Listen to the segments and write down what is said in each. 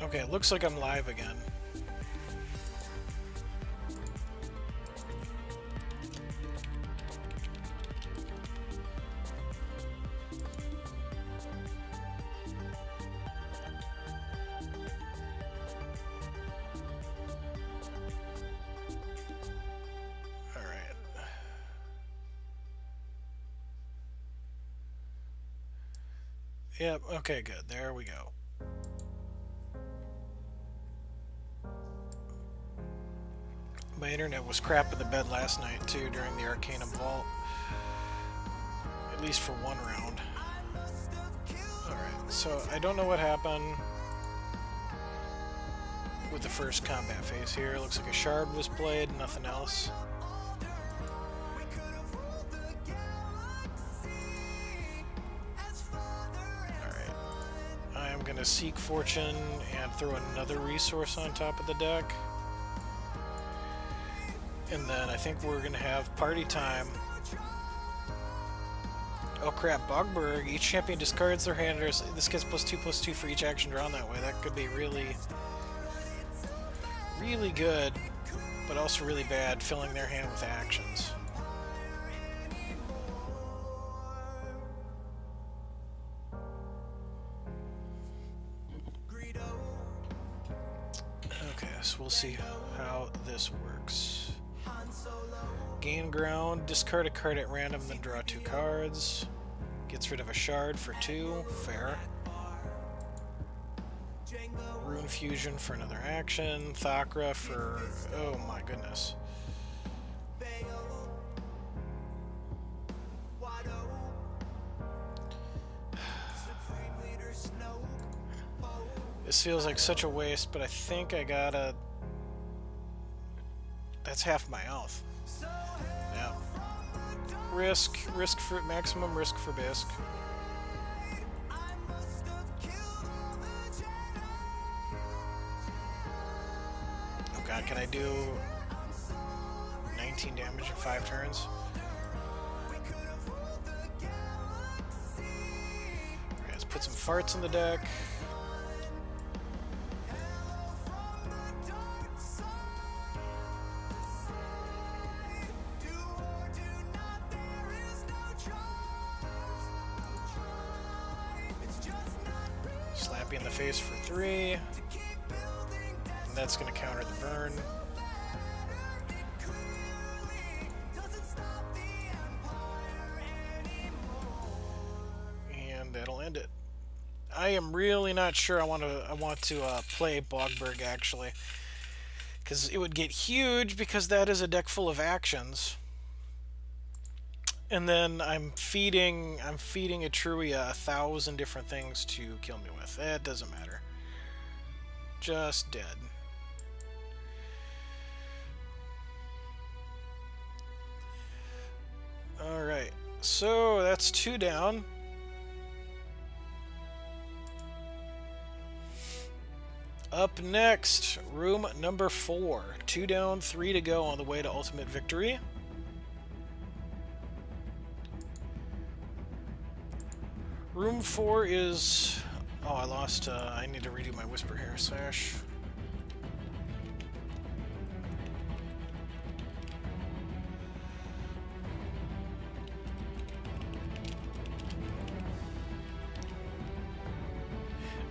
Okay, it looks like I'm live again. Yep, okay, good. There we go. My internet was crap in the bed last night, too, during the Arcanum Vault. At least for one round. Alright, so I don't know what happened with the first combat phase here. It looks like a shard was played, nothing else. I'm going to seek fortune and throw another resource on top of the deck. And then I think we're going to have party time. Oh crap, Bogberg. Each champion discards their hand. This gets +2/+2 for each action drawn that way. That could be really, really good, but also really bad, filling their hand with actions. We'll see how this works. Gain ground, discard a card at random, then draw 2 cards. Gets rid of a shard for 2, fair. Rune Fusion for another action. Thakra for... oh my goodness. This feels like such a waste, but I think I gotta... that's half my health. Yeah. Risk for maximum risk for Bisque. Oh god, can I do 19 damage in 5 turns? Alright, let's put some farts in the deck. In the face for 3, and that's going to counter the burn. And that'll end it. I am really not sure I want to play Bogberg actually, because it would get huge because that is a deck full of actions. And then I'm feeding Etruria 1,000 different things to kill me with. It doesn't matter. Just dead. Alright, so that's 2 down. Up next, room number 4. 2 down, 3 to go on the way to ultimate victory. Room 4 is... oh, I lost... I need to redo my Whisper Hair Sash.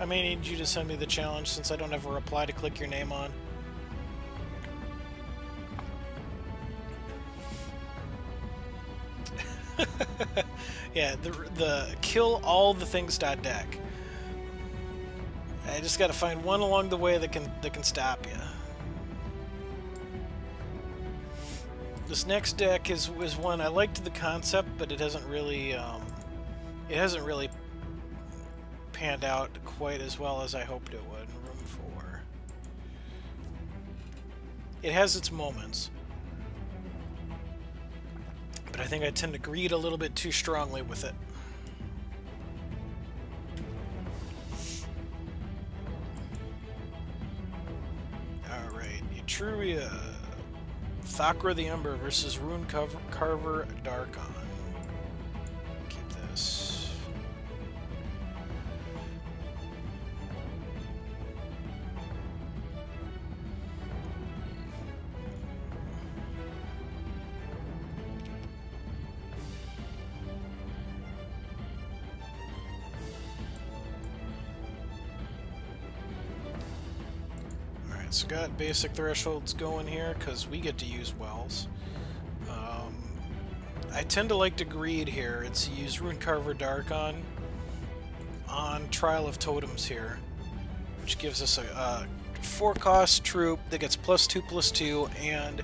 I may need you to send me the challenge since I don't have a reply to click your name on. Yeah, the kill all the things.deck. I just got to find one along the way that can stop you. This next deck is one I liked the concept, but it hasn't really panned out quite as well as I hoped it would. Room 4. It has its moments. But I think I tend to greed a little bit too strongly with it. Alright, Etruria. Thakra the Ember versus Rune Carver Darkon. Keep this. Alright, so got basic thresholds going here, because we get to use wells. I tend to like to greed here. It's use Runecarver Dark on Trial of Totems here, which gives us a 4-cost troop that gets +2/+2 and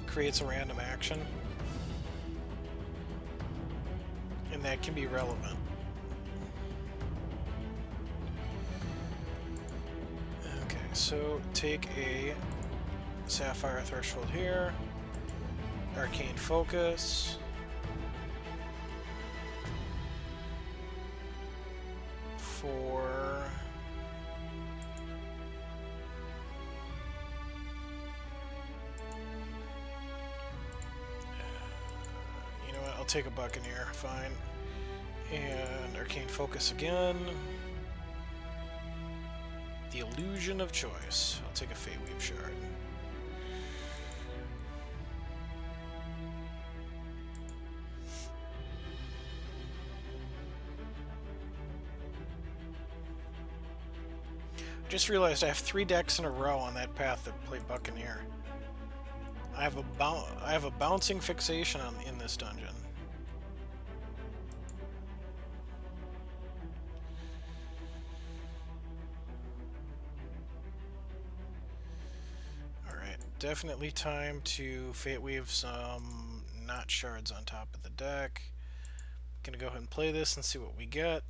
creates a random action. And that can be relevant. Okay, so take a Sapphire Threshold here. Arcane Focus. For... you know what, I'll take a Buccaneer, fine. And Arcane Focus again. The Illusion of Choice. I'll take a Fate Weave Shard. Just realized I have 3 decks in a row on that path that play Buccaneer. I have a bouncing fixation in this dungeon. Alright, definitely time to Fate Weave some Knot Shards on top of the deck. Gonna go ahead and play this and see what we get.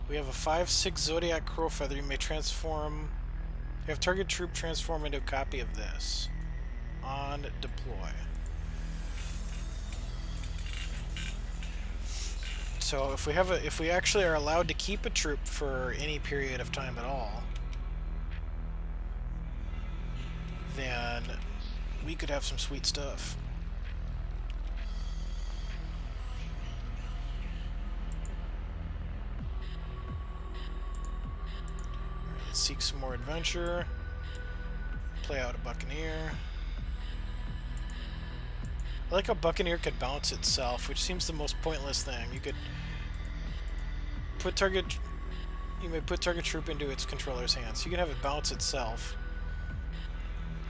We have a 5/6 Zodiac Crowfeather. You may transform... You have target troop transform into a copy of this. On deploy. So if we actually are allowed to keep a troop for any period of time at all, then we could have some sweet stuff. Seek some more adventure. Play out a Buccaneer. I like how Buccaneer could bounce itself, which seems the most pointless thing. You could put target... You may put target troop into its controller's hands. You can have it bounce itself.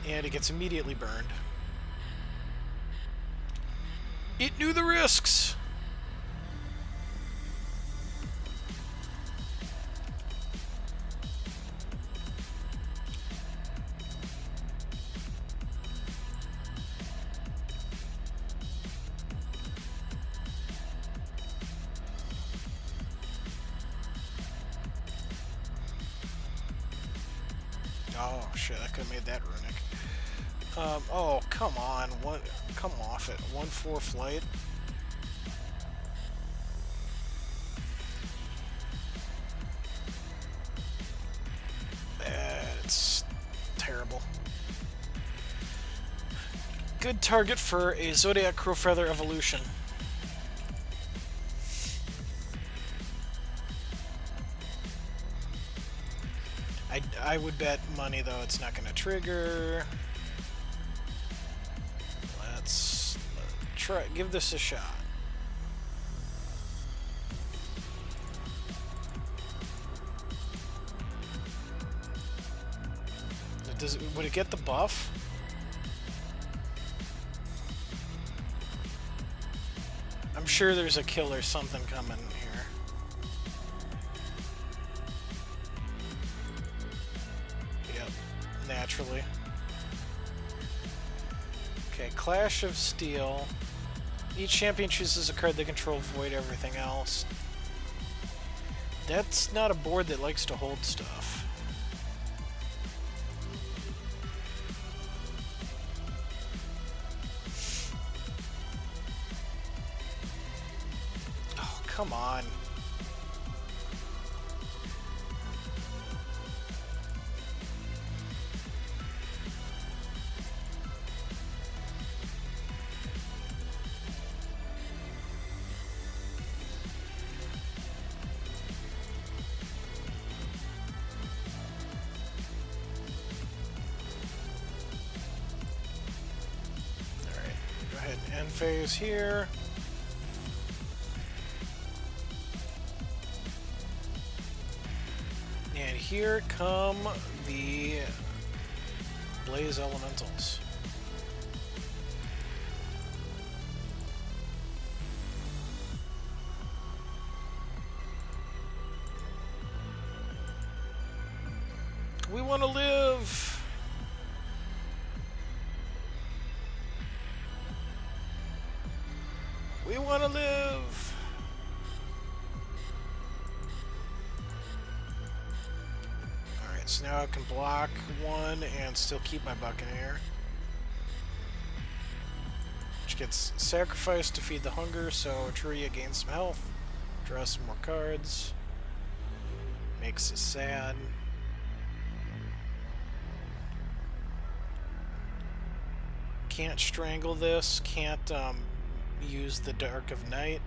And it gets immediately burned. It knew the risks! Oh shit, I could have made that runic. Oh, come on. Come off it. 1/4 flight. It's terrible. Good target for a Zodiac Crowfeather evolution. I would bet money, though, it's not going to trigger. Let's try. Give this a shot. Would it get the buff? I'm sure there's a kill or something coming here. Naturally. Okay, Clash of Steel. Each champion chooses a card they control, void everything else. That's not a board that likes to hold stuff. Oh, come on. End phase here. And here come the Blaze Elementals. We want to live! We want to live! Alright, so now I can block one and still keep my Buccaneer. Which gets sacrificed to feed the hunger, so Etruria gains some health. Draw some more cards. Makes us sad. Can't strangle this, can't use the Dark of Night.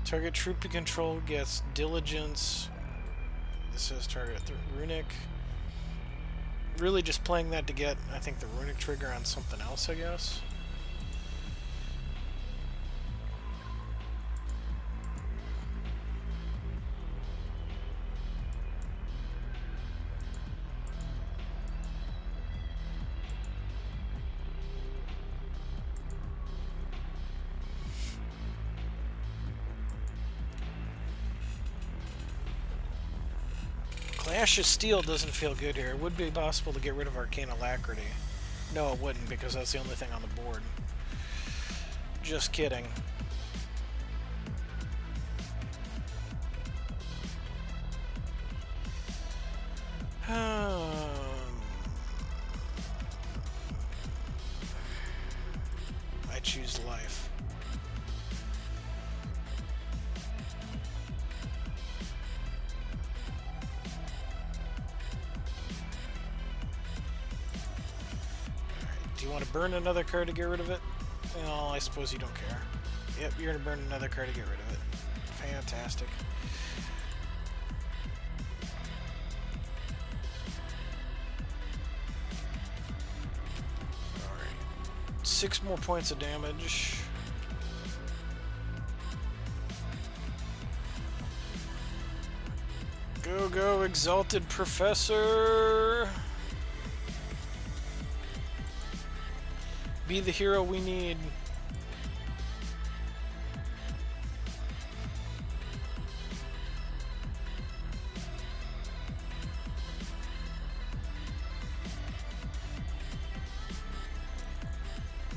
Target troop you control gets Diligence. This says target Runic. Really just playing that to get, I think, the Runic trigger on something else, I guess. Clash of Steel doesn't feel good here. It would be possible to get rid of Arcane Alacrity. No, it wouldn't, because that's the only thing on the board. Just kidding. I choose life. Do you want to burn another card to get rid of it? Well, I suppose you don't care. Yep, you're going to burn another card to get rid of it. Fantastic. Alright. 6 more points of damage. Go, go, Exalted Professor! Be the hero we need.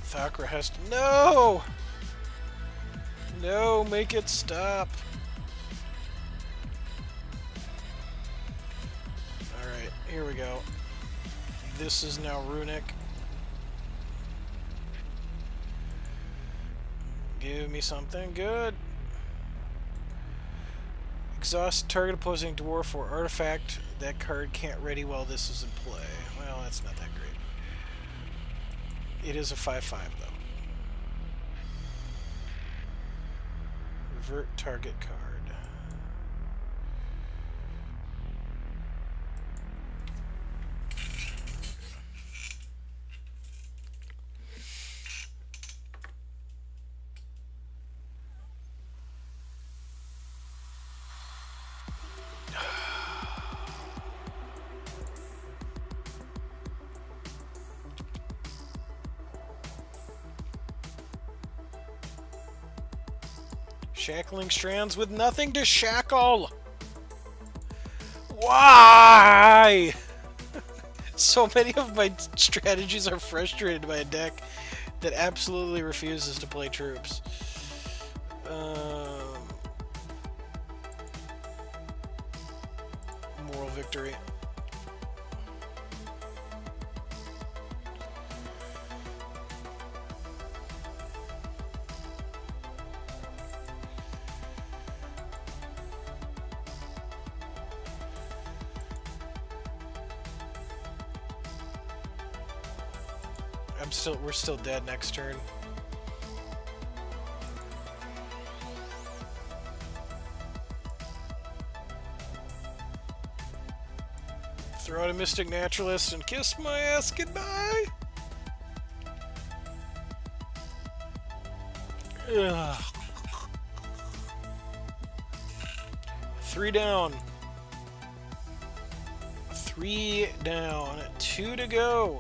Thakra has to... No! No, make it stop. Alright, here we go. This is now Runic. Give me something good. Exhaust target opposing dwarf or artifact. That card can't ready while this is in play. Well, that's not that great. It is a 5/5 though. Revert target card. Shackling strands with nothing to shackle! Why? So many of my strategies are frustrated by a deck that absolutely refuses to play troops. Moral victory. We're still dead next turn. Throw out a Mystic Naturalist and kiss my ass goodbye. Ugh. 3 down. 3 down. 2 to go.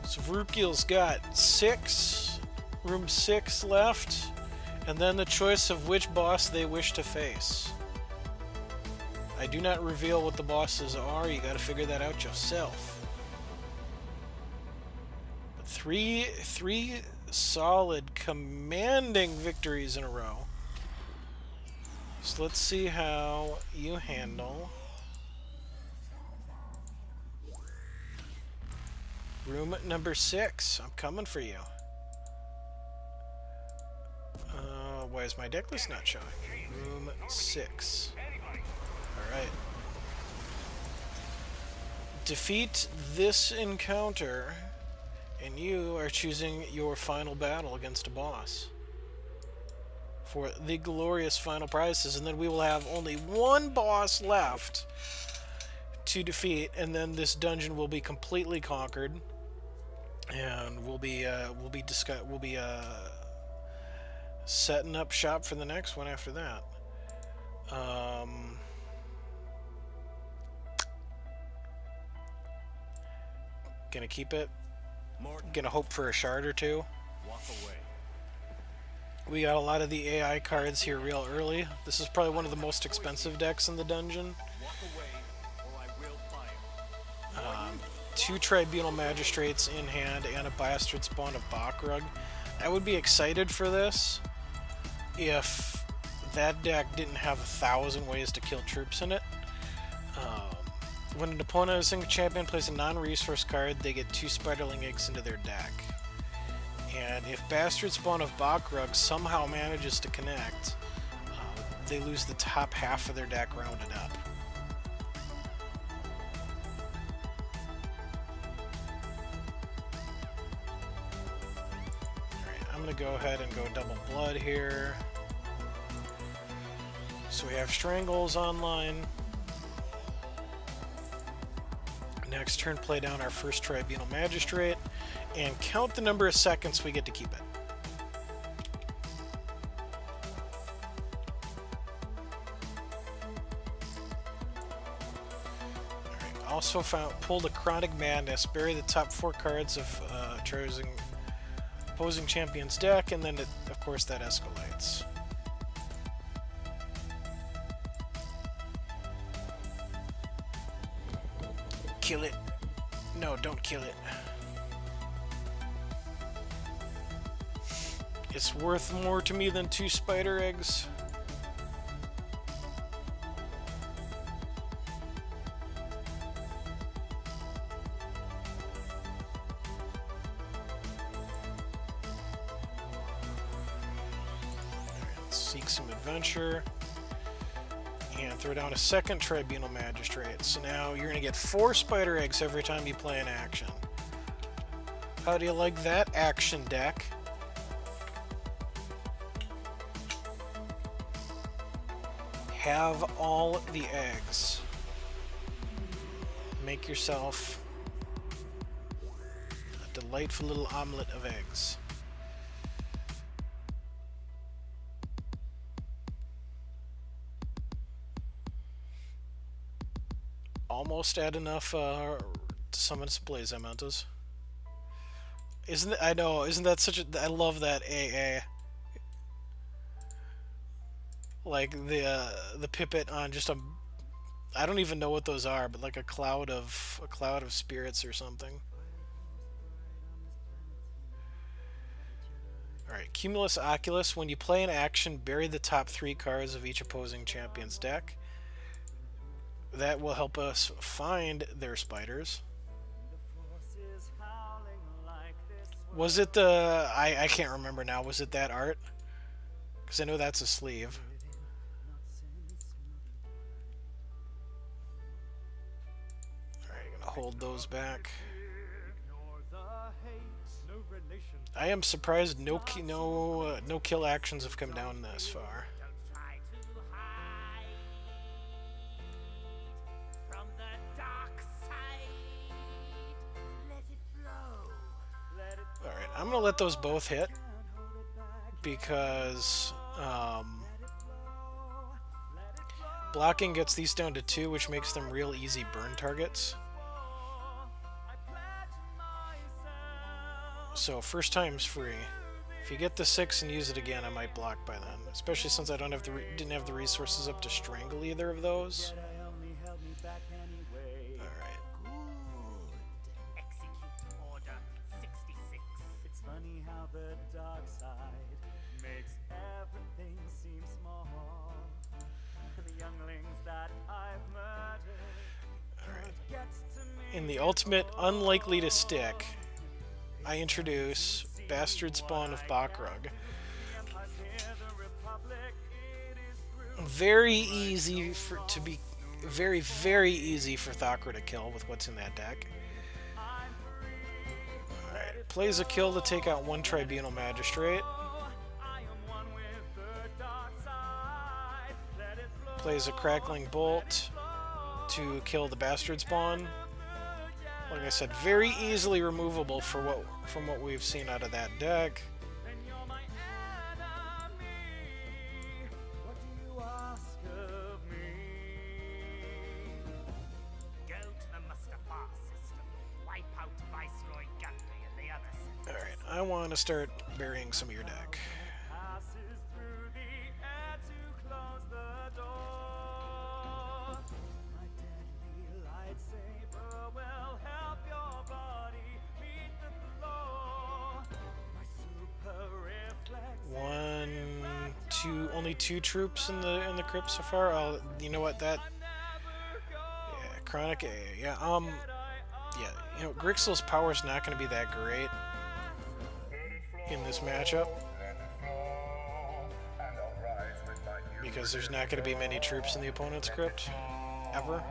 So Vrukil's got 6, room 6 left, and then the choice of which boss they wish to face. I do not reveal what the bosses are. You got to figure that out yourself. Three solid, commanding victories in a row. So let's see how you handle room number 6. I'm coming for you. Why is my deck list not showing? Room 6. Alright. Defeat this encounter, and you are choosing your final battle against a boss for the glorious final prizes, and then we will have only one boss left to defeat, and then this dungeon will be completely conquered, and we'll be setting up shop for the next one after that. Gonna keep it. Gonna hope for a shard or two. Walk away. We got a lot of the AI cards here real early. This is probably one of the most expensive decks in the dungeon. Walk away, or I will fire. 2 Tribunal Magistrates in hand and a Bastard Spawn of Bakrug. I would be excited for this if that deck didn't have 1,000 ways to kill troops in it. When an opponent of a single champion plays a non-resource card, they get 2 Spiderling Eggs into their deck. And if Bastard Spawn of Bakrug somehow manages to connect, they lose the top half of their deck rounded up. Alright, I'm going to go ahead and go double blood here. So we have Strangles online. Next turn, play down our first Tribunal Magistrate, and count the number of seconds we get to keep it. Alright, also pulled a Chronic Madness, bury the top 4 cards of choosing opposing champion's deck, and then of course that escalates. Kill it. No, don't kill it. It's worth more to me than 2 spider eggs. Alright, seek some adventure. And throw down a second Tribunal Magistrate. So now you're going to get 4 spider eggs every time you play an action. How do you like that action deck? Have all the eggs. Make yourself a delightful little omelet of eggs. Almost at enough to summon some Blaze Elementals. Isn't it, I know, isn't that such a, I love that AA. Like the pipet on just a, I don't even know what those are, but like a cloud of spirits or something. Alright, Cumulus Oculus. When you play an action, bury the top 3 cards of each opposing champion's deck. That will help us find their spiders. Was it the... I can't remember now. Was it that art? Because I know that's a sleeve. Alright, I'm gonna hold those back. I am surprised no kill actions have come down this far. Alright, I'm gonna let those both hit because Blocking gets these down to 2, which makes them real easy burn targets. So first time's free. If you get the 6 and use it again, I might block by then. Especially since I don't have didn't have the resources up to strangle either of those. Alright. Execute Order 66. It's funny how the dark side makes everything seem small. The younglings that I've murdered. Alright. Gets to me. In the ultimate unlikely to stick, I introduce Bastard Spawn of Bakrug. Very easy very easy for Thakra to kill with what's in that deck. Alright, plays a kill to take out 1 Tribunal Magistrate. Plays a Crackling Bolt to kill the Bastard Spawn. Like I said, very easily removable from what we've seen out of that deck. What do you ask of me? Go to the Mustafar system. Wipe out Viceroy Gunry and the others. Alright, I want to start burying some of your deck. Passes through the air to close the door. My deadly lightsaber will help your body meet the floor. My super reflex. Only two troops in the crypt so far. You know what, that, yeah, Chronic, yeah, you know, Grixel's power's not going to be that great in this matchup because there's not going to be many troops in the opponent's crypt ever.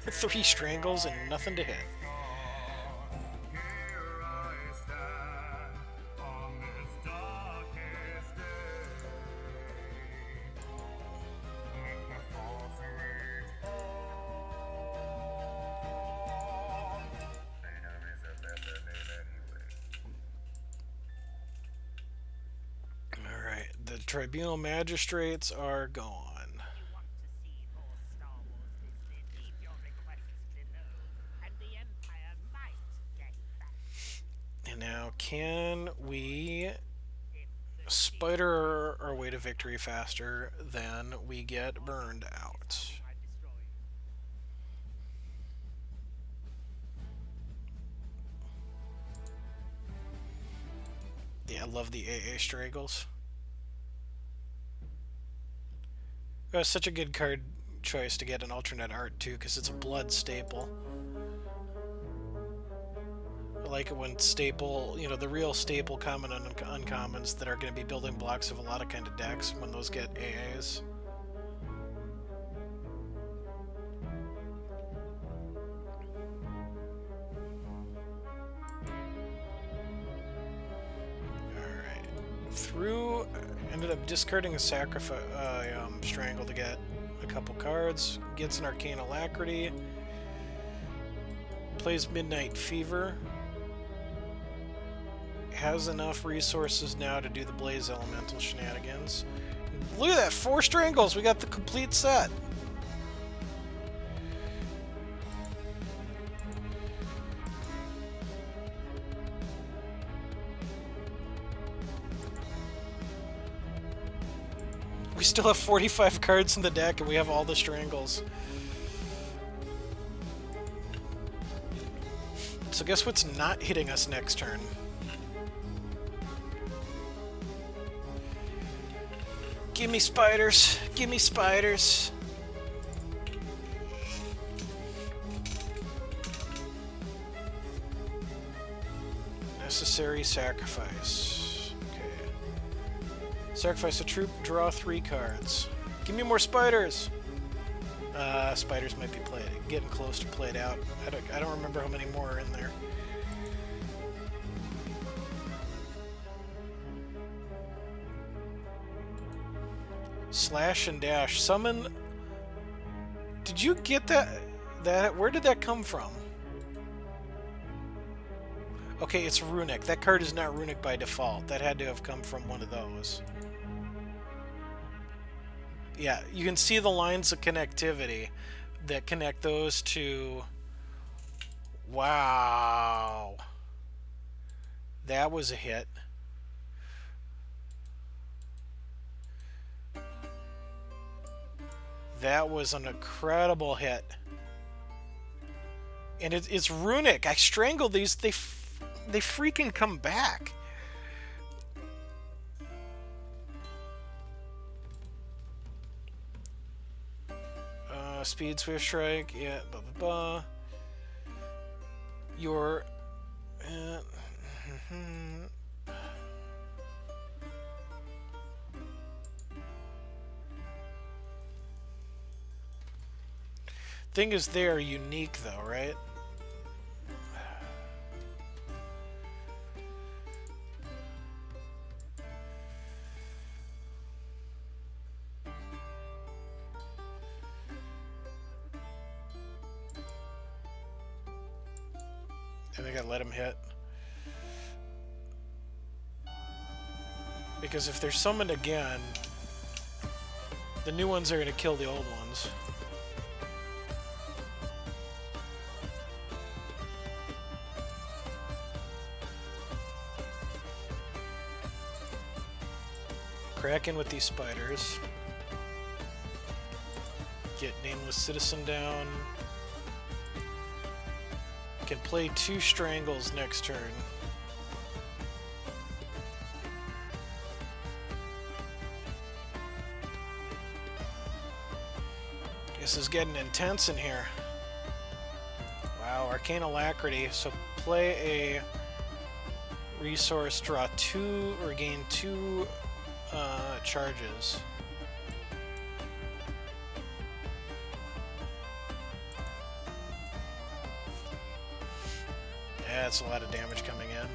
3 strangles and nothing to hit. Alright, the Tribunal Magistrates are gone. You want to see more Star Wars Disney? Leave your requests below, and the Empire might get back. And now, can we spider our way to victory faster than we get burned out? I destroy you. Yeah, I love the AA Stragles. That's such a good card choice to get an alternate art too, because it's a blood staple. I like it when staple, you know, the real staple common and uncommons that are going to be building blocks of a lot of kind of decks when those get AAs. Ended up discarding a sacrifice, Strangle to get a couple cards. Gets an Arcane Alacrity. Plays Midnight Fever. Has enough resources now to do the Blaze Elemental shenanigans. Look at that, 4 Strangles! We got the complete set! We still have 45 cards in the deck and we have all the Strangles. So guess what's not hitting us next turn? Give me spiders! Give me spiders! Necessary sacrifice. Sacrifice a troop, draw 3 cards. Give me more spiders! Spiders might be getting close to played out. I don't remember how many more are in there. Slash and dash. Summon... Did you get that? Where did that come from? Okay, it's runic. That card is not runic by default. That had to have come from one of those. Yeah, you can see the lines of connectivity that connect those two. Wow. That was a hit. That was an incredible hit. And it's runic. I strangled these. They freaking come back. Speed Swift Strike. Yeah, blah, blah, blah. Your... Thing is, they are unique, though, right? I think I let him hit. Because if they're summoned again, the new ones are going to kill the old ones. Crack in with these spiders. Get Nameless Citizen down. Can play 2 Strangles next turn. This is getting intense in here. Wow, Arcane Alacrity. So play a resource, draw 2 or gain 2 charges. Yeah, that's a lot of damage coming in.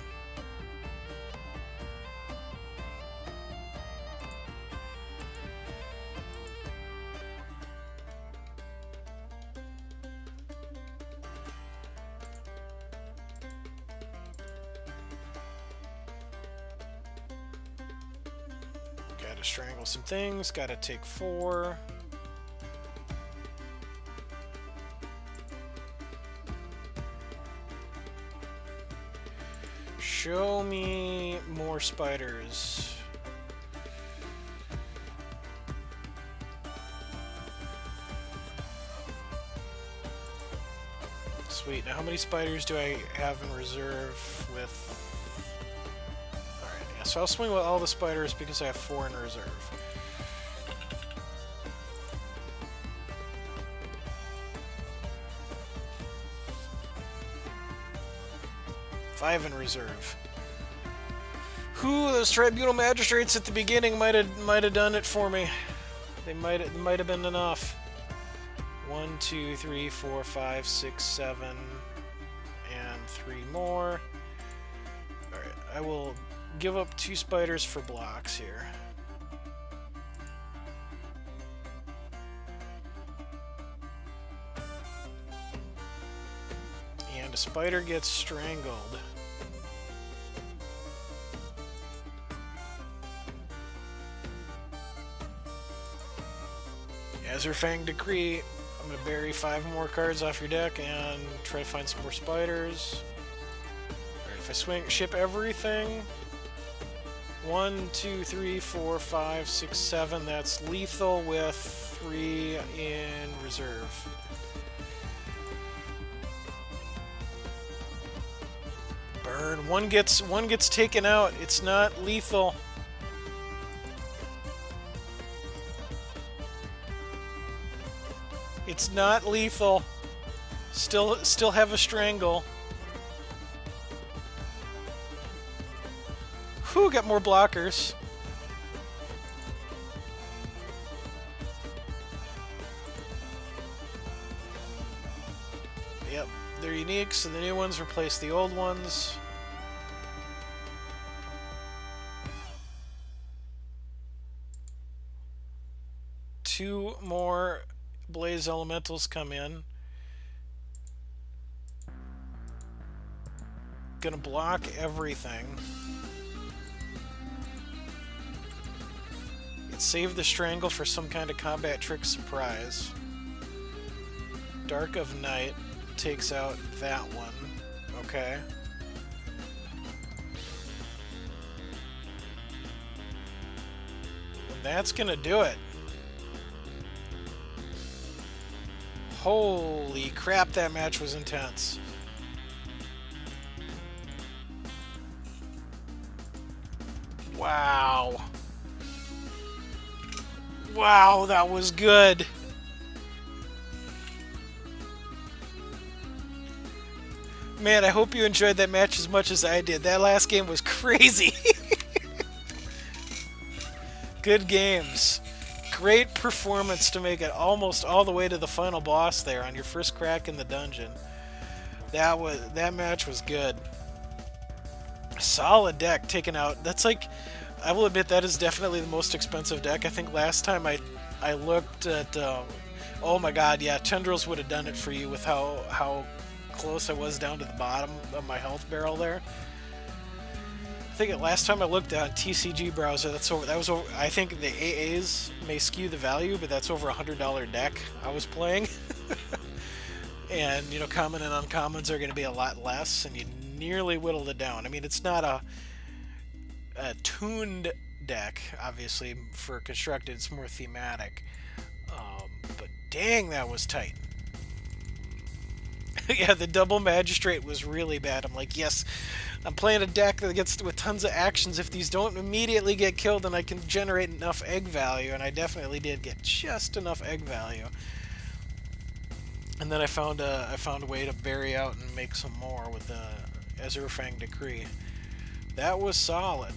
Gotta strangle some things, gotta take 4. Show me more spiders. Sweet. Now how many spiders do I have in reserve with... Alright, yeah, so I'll swing with all the spiders because I have 4 in reserve. Five in reserve. Whew, those tribunal magistrates at the beginning might have done it for me. They might have been enough. 1, 2, 3, 4, 5, 6, 7, and 3 more. Alright, I will give up 2 spiders for blocks here. And a spider gets strangled. Azurfang Decree. I'm going to bury 5 more cards off your deck and try to find some more spiders. Alright, if I ship everything... 1, 2, 3, 4, 5, 6, 7. That's lethal with 3 in reserve. Burn. One gets taken out. It's not lethal. It's not lethal. Still have a strangle. Whew, got more blockers. Yep, they're unique, so the new ones replace the old ones. Two more Blaze Elementals come in. Gonna block everything. save the strangle for some kind of combat trick surprise. Dark of Night takes out that one. Okay. And that's gonna do it. Holy crap, that match was intense. Wow. Wow, that was good. Man, I hope you enjoyed that match as much as I did. That last game was crazy. Good games. Great performance to make it almost all the way to the final boss there on your first crack in the dungeon. That match was good. Solid deck taken out. That's like, I will admit that is definitely the most expensive deck. I think last time I looked at, oh my god, yeah, Tendrils would have done it for you with how close I was down to the bottom of my health barrel there. I think last time I looked at TCG browser, that was over. I think the AAs may skew the value, but that's over $100 deck I was playing. And you know, common and uncommons are going to be a lot less, and you nearly whittled it down. I mean, it's not a tuned deck, obviously, for constructed. It's more thematic. But dang, that was tight. Yeah, the double magistrate was really bad. I'm like, yes, I'm playing a deck that gets with tons of actions. If these don't immediately get killed, then I can generate enough egg value, and I definitely did get just enough egg value. And then I found a way to bury out and make some more with the Ezurfang Decree. That was solid.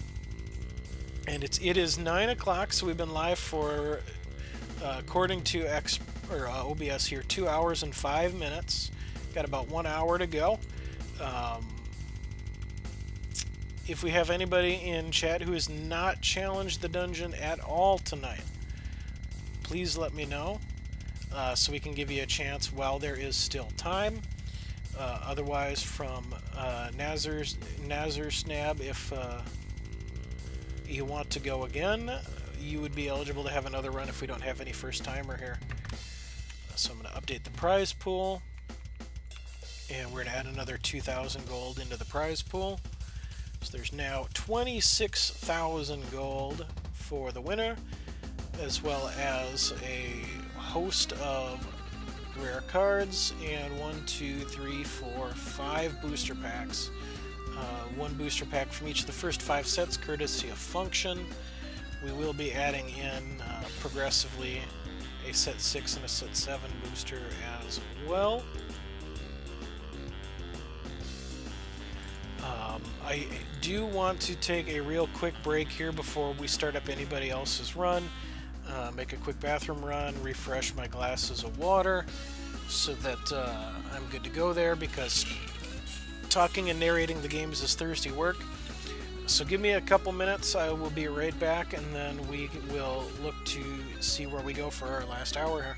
And it is 9 o'clock, so we've been live for, according to OBS here, 2 hours and 5 minutes. Got about 1 hour to go. If we have anybody in chat who has not challenged the dungeon at all tonight, please let me know so we can give you a chance while there is still time. Otherwise, from Nazir Snab, if you want to go again, you would be eligible to have another run if we don't have any first-timer here. So I'm going to update the prize pool. And we're going to add another 2,000 gold into the prize pool. So there's now 26,000 gold for the winner, as well as a host of rare cards and 5 booster packs. One booster pack from each of the first 5 sets, courtesy of Function. We will be adding in progressively a set 6 and a set 7 booster as well. I do want to take a real quick break here before we start up anybody else's run. Make a quick bathroom run, refresh my glasses of water so that I'm good to go there, because talking and narrating the games is thirsty work. So give me a couple minutes, I will be right back, and then we will look to see where we go for our last hour here.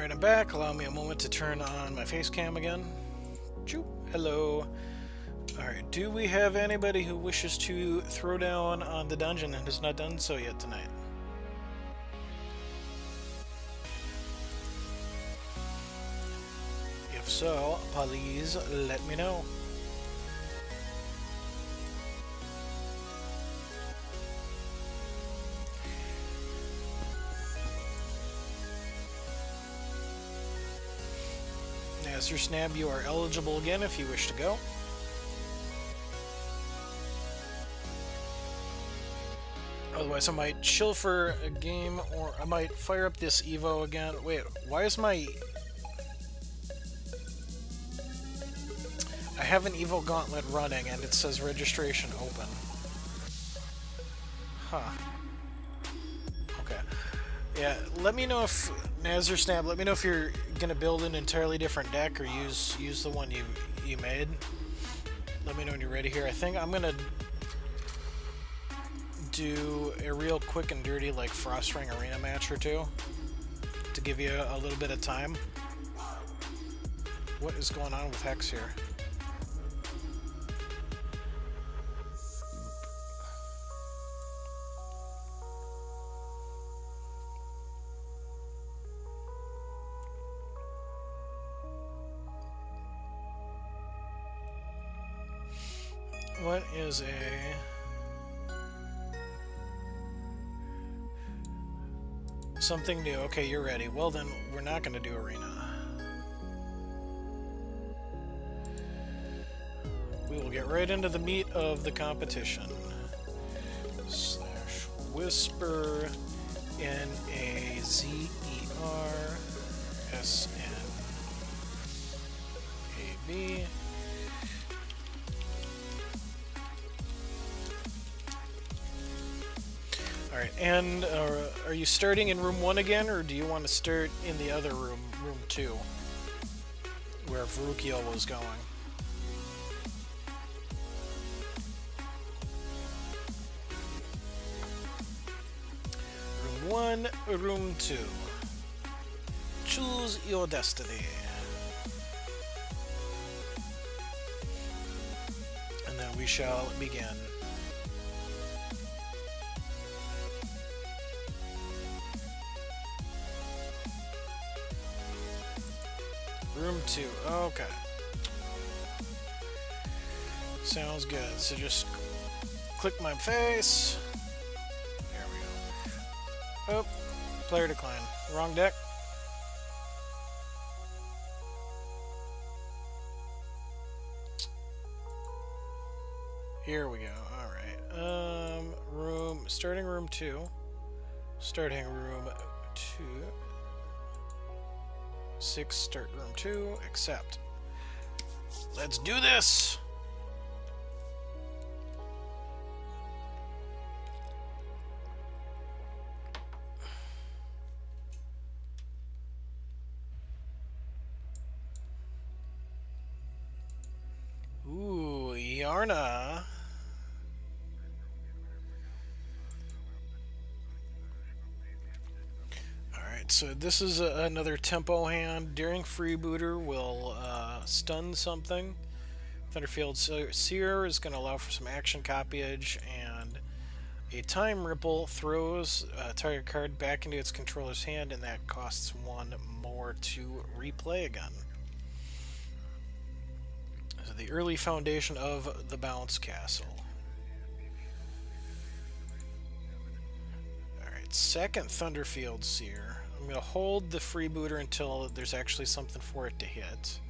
Alright, I'm back. Allow me a moment to turn on my face cam again. Choop. Hello. Alright, do we have anybody who wishes to throw down on the dungeon and has not done so yet tonight? If so, please let me know. As your snab, you are eligible again if you wish to go. Otherwise, I might chill for a game, or I might fire up this Evo again. Wait, why is my... I have an Evo Gauntlet running, and it says registration open. Huh. Okay. Yeah, let me know if... Nazir Snap, let me know if you're gonna build an entirely different deck or use the one you made. Let me know when you're ready here. I think I'm gonna do a real quick and dirty like Frost Ring Arena match or two to give you a little bit of time. What is going on with Hex here? What is something new? Okay, you're ready. Well then, we're not going to do Arena. We will get right into the meat of the competition. Slash Whisper NAZERSNAB. Alright, and are you starting in room 1 again, or do you want to start in the other room, room 2, where Verukio was going? Room 1, room 2. Choose your destiny. And then we shall begin. Room 2, okay. Sounds good. So just click my face. There we go. Oh, player decline. Wrong deck. Here we go. Alright. Starting room 2. Starting room 2. 6, start room 2, accept. Let's do this! Ooh, Yarna. So this is another tempo hand. During freebooter, will stun something. Thunderfield Seer is going to allow for some action copyage, and a Time Ripple throws a target card back into its controller's hand, and that costs 1 more to replay again. So the early foundation of the Bounce Castle. Alright, second Thunderfield Seer. I'm going to hold the freebooter until there's actually something for it to hit.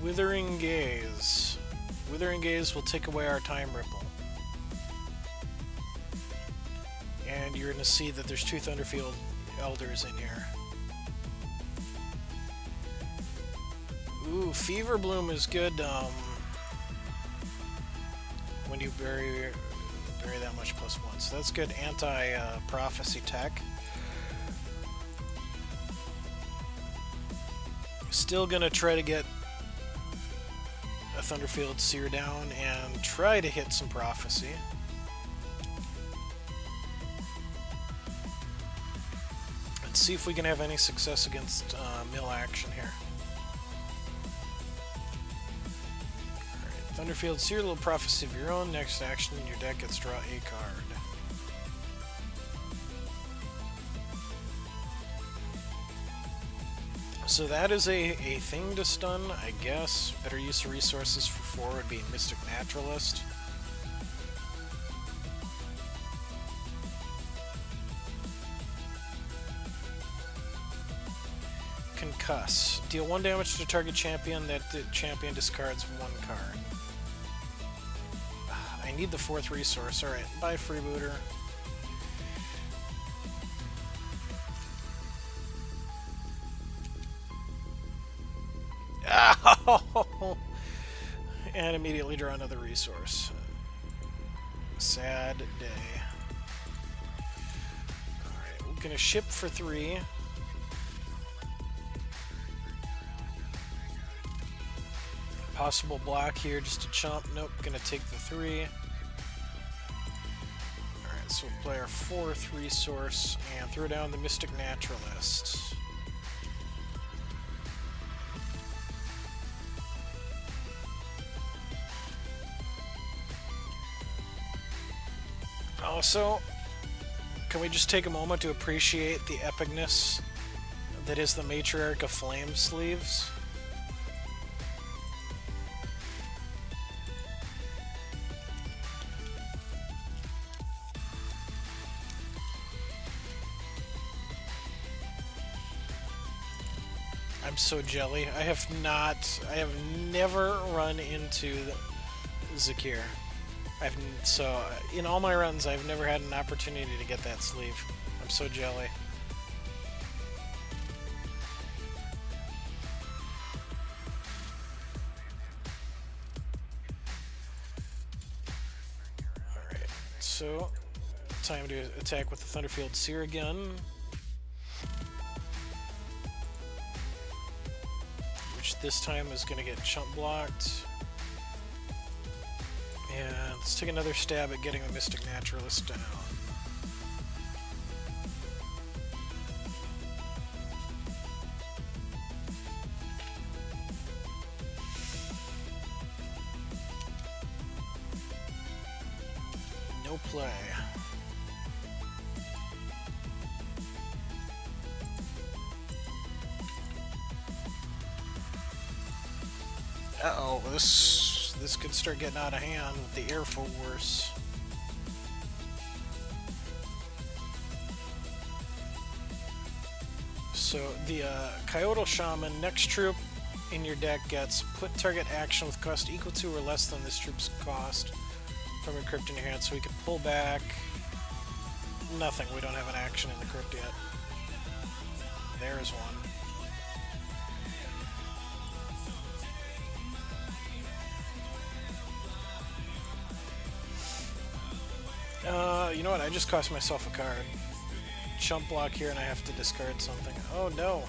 Withering Gaze. Withering Gaze will take away our Time Ripple. And you're going to see that there's 2 Thunderfield Elders in here. Ooh, Fever Bloom is good when you bury that much +1. So that's good anti-prophecy tech. Still gonna try to get a Thunderfield Seer down and try to hit some prophecy. Let's see if we can have any success against mill action here. Alright, Thunderfield Seer, little prophecy of your own. Next action in your deck gets draw a card. So that is a thing to stun, I guess. Better use of resources for 4 would be Mystic Naturalist. Concuss. Deal 1 damage to target champion. That champion discards 1 card. I need the 4th resource. Alright, bye Freebooter. Ow! And immediately draw another resource. Sad day. Alright, we're gonna ship for 3. Possible block here just to chump. Nope, gonna take the 3. Alright, so we'll play our 4th resource and throw down the Mystic Naturalist. Also, can we just take a moment to appreciate the epicness that is the Matriarch of Flame sleeves? I'm so jelly. I have never run into Zakir. So in all my runs, I've never had an opportunity to get that sleeve. I'm so jelly. Alright, so time to attack with the Thunderfield Seer again. Which this time is going to get chump blocked. And let's take another stab at getting the Mystic Naturalist down. No play. Uh-oh, this could start getting out of hand with the Air Force. So the Coyotal Shaman, next troop in your deck gets put target action with cost equal to or less than this troop's cost from your crypt in your hand. So we can pull back. Nothing, we don't have an action in the crypt yet. There's one. You know what? I just cost myself a card. Chump block here and I have to discard something. Oh no!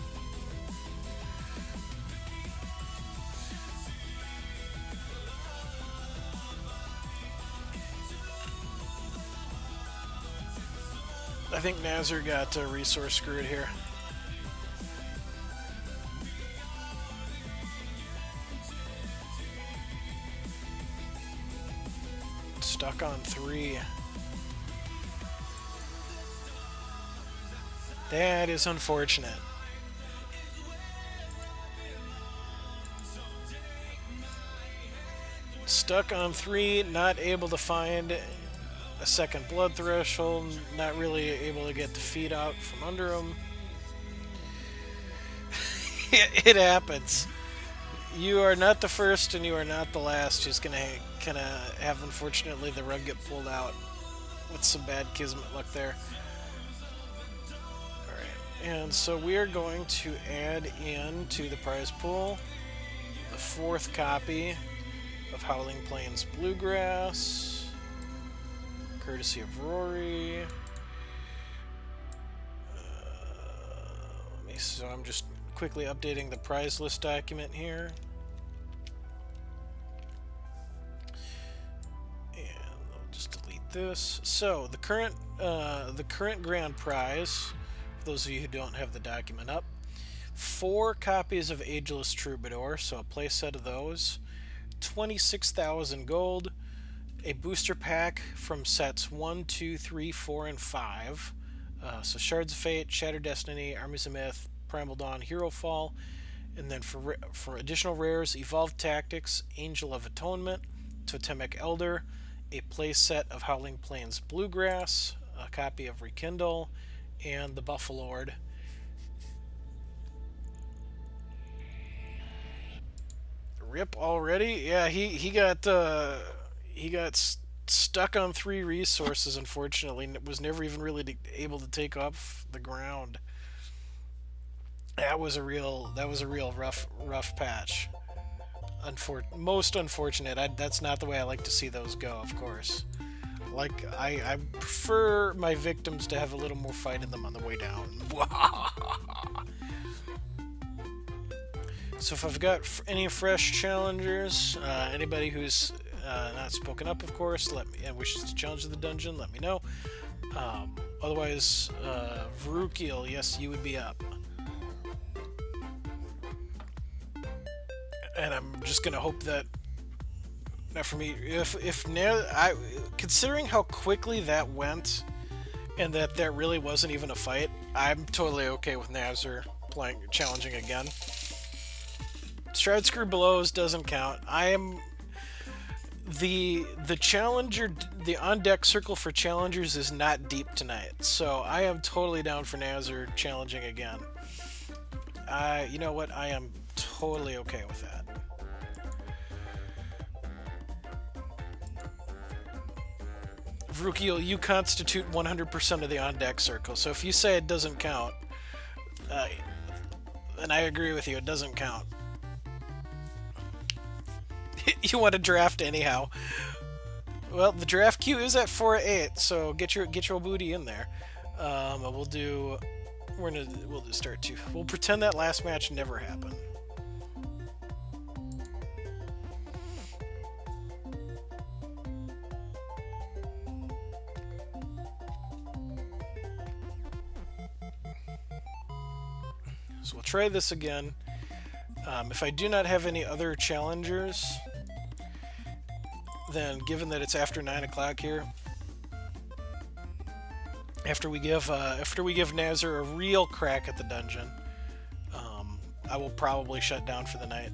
I think Nazir got resource screwed here. Stuck on 3. That is unfortunate. Stuck on 3, not able to find a second blood threshold, not really able to get the feet out from under him. It happens. You are not the first and you are not the last who's gonna kind of have, unfortunately, the rug get pulled out with some bad Kismet luck there. And so we are going to add in to the prize pool the 4th copy of Howling Plains Bluegrass, courtesy of Rory. So I'm just quickly updating the prize list document here. And I'll just delete this. So the current grand prize, for those of you who don't have the document up, 4 copies of Ageless Troubadour, so a playset of those, 26,000 gold, a booster pack from sets 1, 2, 3, 4, and 5. So Shards of Fate, Shattered Destiny, Armies of Myth, Primal Dawn, Hero Fall, and then for additional rares, Evolved Tactics, Angel of Atonement, Totemic Elder, a playset of Howling Plains Bluegrass, a copy of Rekindle, and the Buffalord. Rip already? Yeah, he got stuck on 3 resources, unfortunately, and was never even really able to take off the ground. That was a real rough patch. Most unfortunate. That's not the way I like to see those go, of course. Like I prefer my victims to have a little more fight in them on the way down. So if I've got any fresh challengers, anybody who's not spoken up, of course, let me and wishes to challenge the dungeon, let me know. Otherwise, Vrukil, yes, you would be up. And I'm just gonna hope that, not for me, if considering how quickly that went, and that really wasn't even a fight, I'm totally okay with Nazir challenging again. Stride Screw Belows doesn't count. I am the challenger. The on deck circle for challengers is not deep tonight, so I am totally down for Nazir challenging again. You know what? I am totally okay with that. Vrukil, you constitute 100% of the on deck circle, so if you say it doesn't count, then I agree with you. It doesn't count. You want to draft anyhow. Well, the draft queue is at 4-8, so get your booty in there. We'll just start 2. We'll pretend that last match never happened. So we'll try this again. If I do not have any other challengers, then given that it's after 9 o'clock here, after we give Nazir a real crack at the dungeon, I will probably shut down for the night.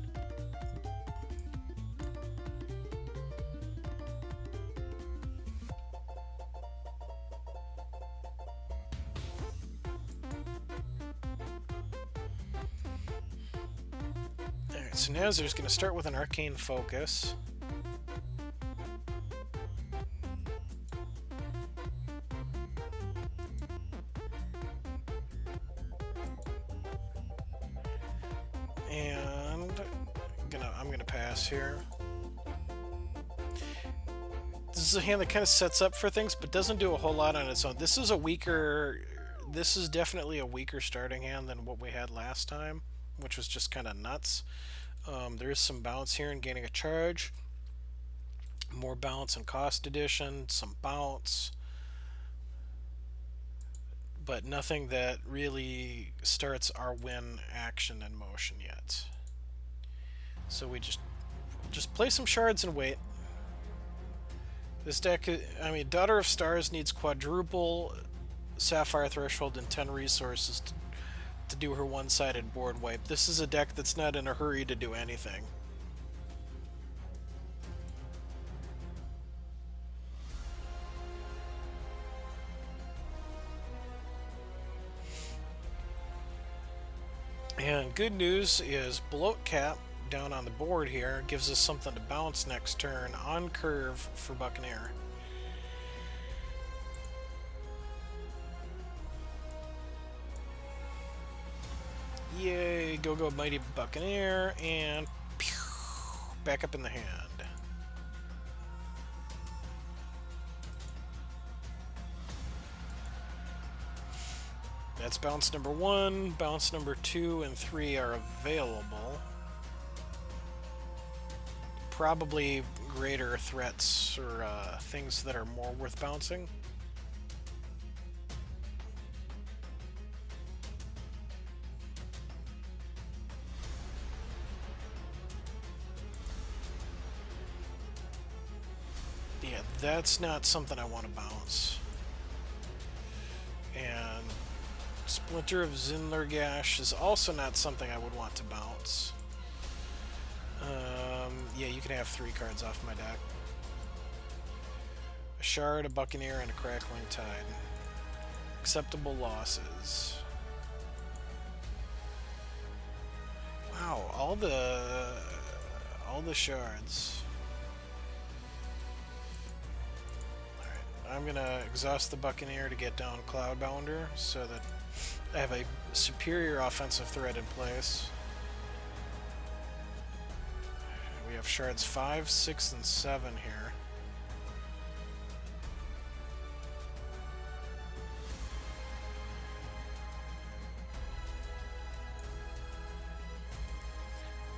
Alright, so Nazir's going to start with an Arcane Focus. And I'm gonna pass here. This is a hand that kind of sets up for things, but doesn't do a whole lot on its own. This is definitely a weaker starting hand than what we had last time, which was just kind of nuts. There is some bounce here in gaining a charge, more bounce in cost addition, some bounce, but nothing that really starts our win action in motion yet. So we just play some shards and wait. This deck, I mean, Daughter of Stars needs quadruple Sapphire Threshold and 10 resources to do her one-sided board wipe. This is a deck that's not in a hurry to do anything. And good news is Bloat Cap down on the board here gives us something to bounce next turn on curve for Buccaneer. Yay, go Mighty Buccaneer, and pew. back up in the hand. That's bounce number 1. Bounce number 2 and 3 are available. Probably greater threats or things that are more worth bouncing. Yeah, that's not something I want to bounce. And Splinter of Zinlergash is also not something I would want to bounce. Yeah, you can have 3 cards off my deck. A Shard, a Buccaneer, and a Crackling Tide. Acceptable losses. Wow, all the shards. Alright, I'm gonna exhaust the Buccaneer to get down Cloudbounder so that I have a superior offensive threat in place. We have shards 5, 6, and 7 here.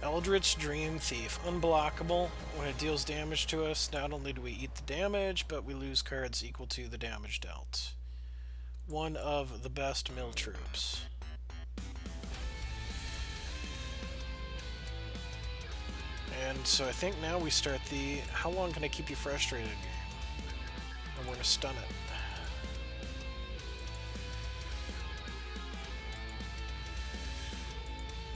Eldritch Dream Thief. Unblockable. When it deals damage to us, not only do we eat the damage, but we lose cards equal to the damage dealt. One of the best mill troops. And so I think now we start the how long can I keep you frustrated game. And we're going to stun it.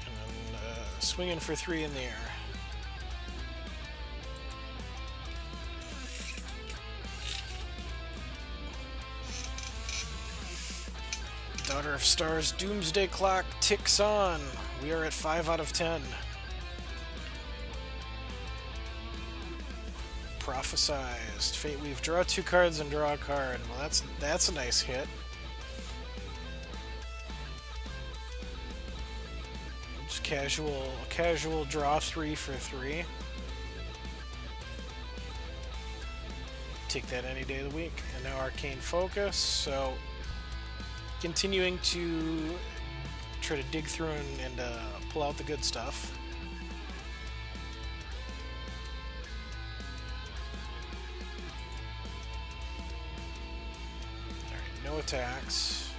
And then swinging for 3 in the air. Daughter of Stars Doomsday Clock ticks on. We are at 5 out of 10. Prophesized. Fate Weave. Draw 2 cards and draw a card. Well, that's a nice hit. Just casual draw 3 for 3. Take that any day of the week. And now Arcane Focus. So continuing to try to dig through and pull out the good stuff. No attacks.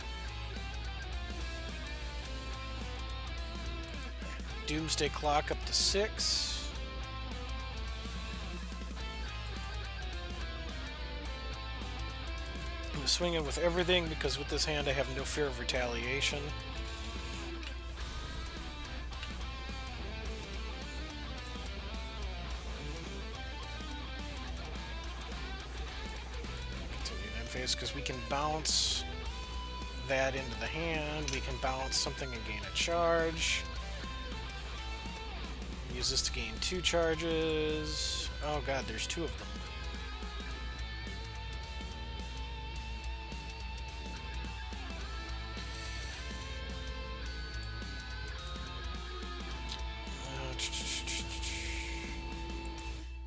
Doomsday Clock up to 6. I'm swinging with everything because with this hand I have no fear of retaliation. Because we can bounce that into the hand, we can bounce something and gain a charge. Use this to gain 2 charges. Oh god, there's 2 of them.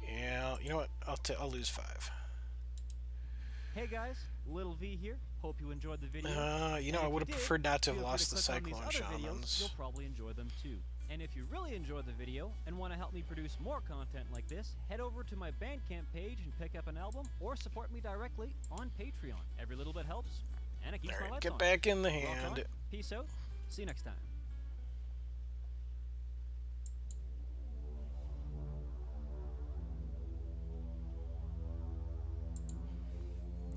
Yeah, you know what? I'll lose 5. Hey guys, Little V here. Hope you enjoyed the video. You know, I would have preferred not to have lost the Cyclone Videos, Shamans. you'll probably enjoy them too. And if you really enjoyed the video and want to help me produce more content like this, head over to my Bandcamp page and pick up an album, or support me directly on Patreon. Every little bit helps, and it keeps my Alright, lights get on. back in the Rock hand. on. Peace out. See you next time.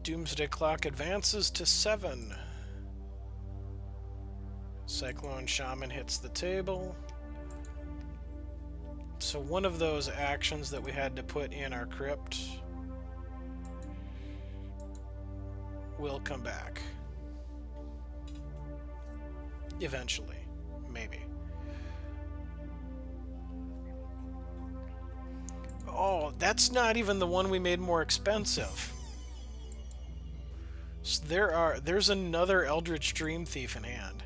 Doomsday Clock advances to 7. Cyclone Shaman hits the table. So one of those actions that we had to put in our crypt will come back. Eventually. Maybe. Oh, that's not even the one we made more expensive. So there's another Eldritch Dream Thief in hand.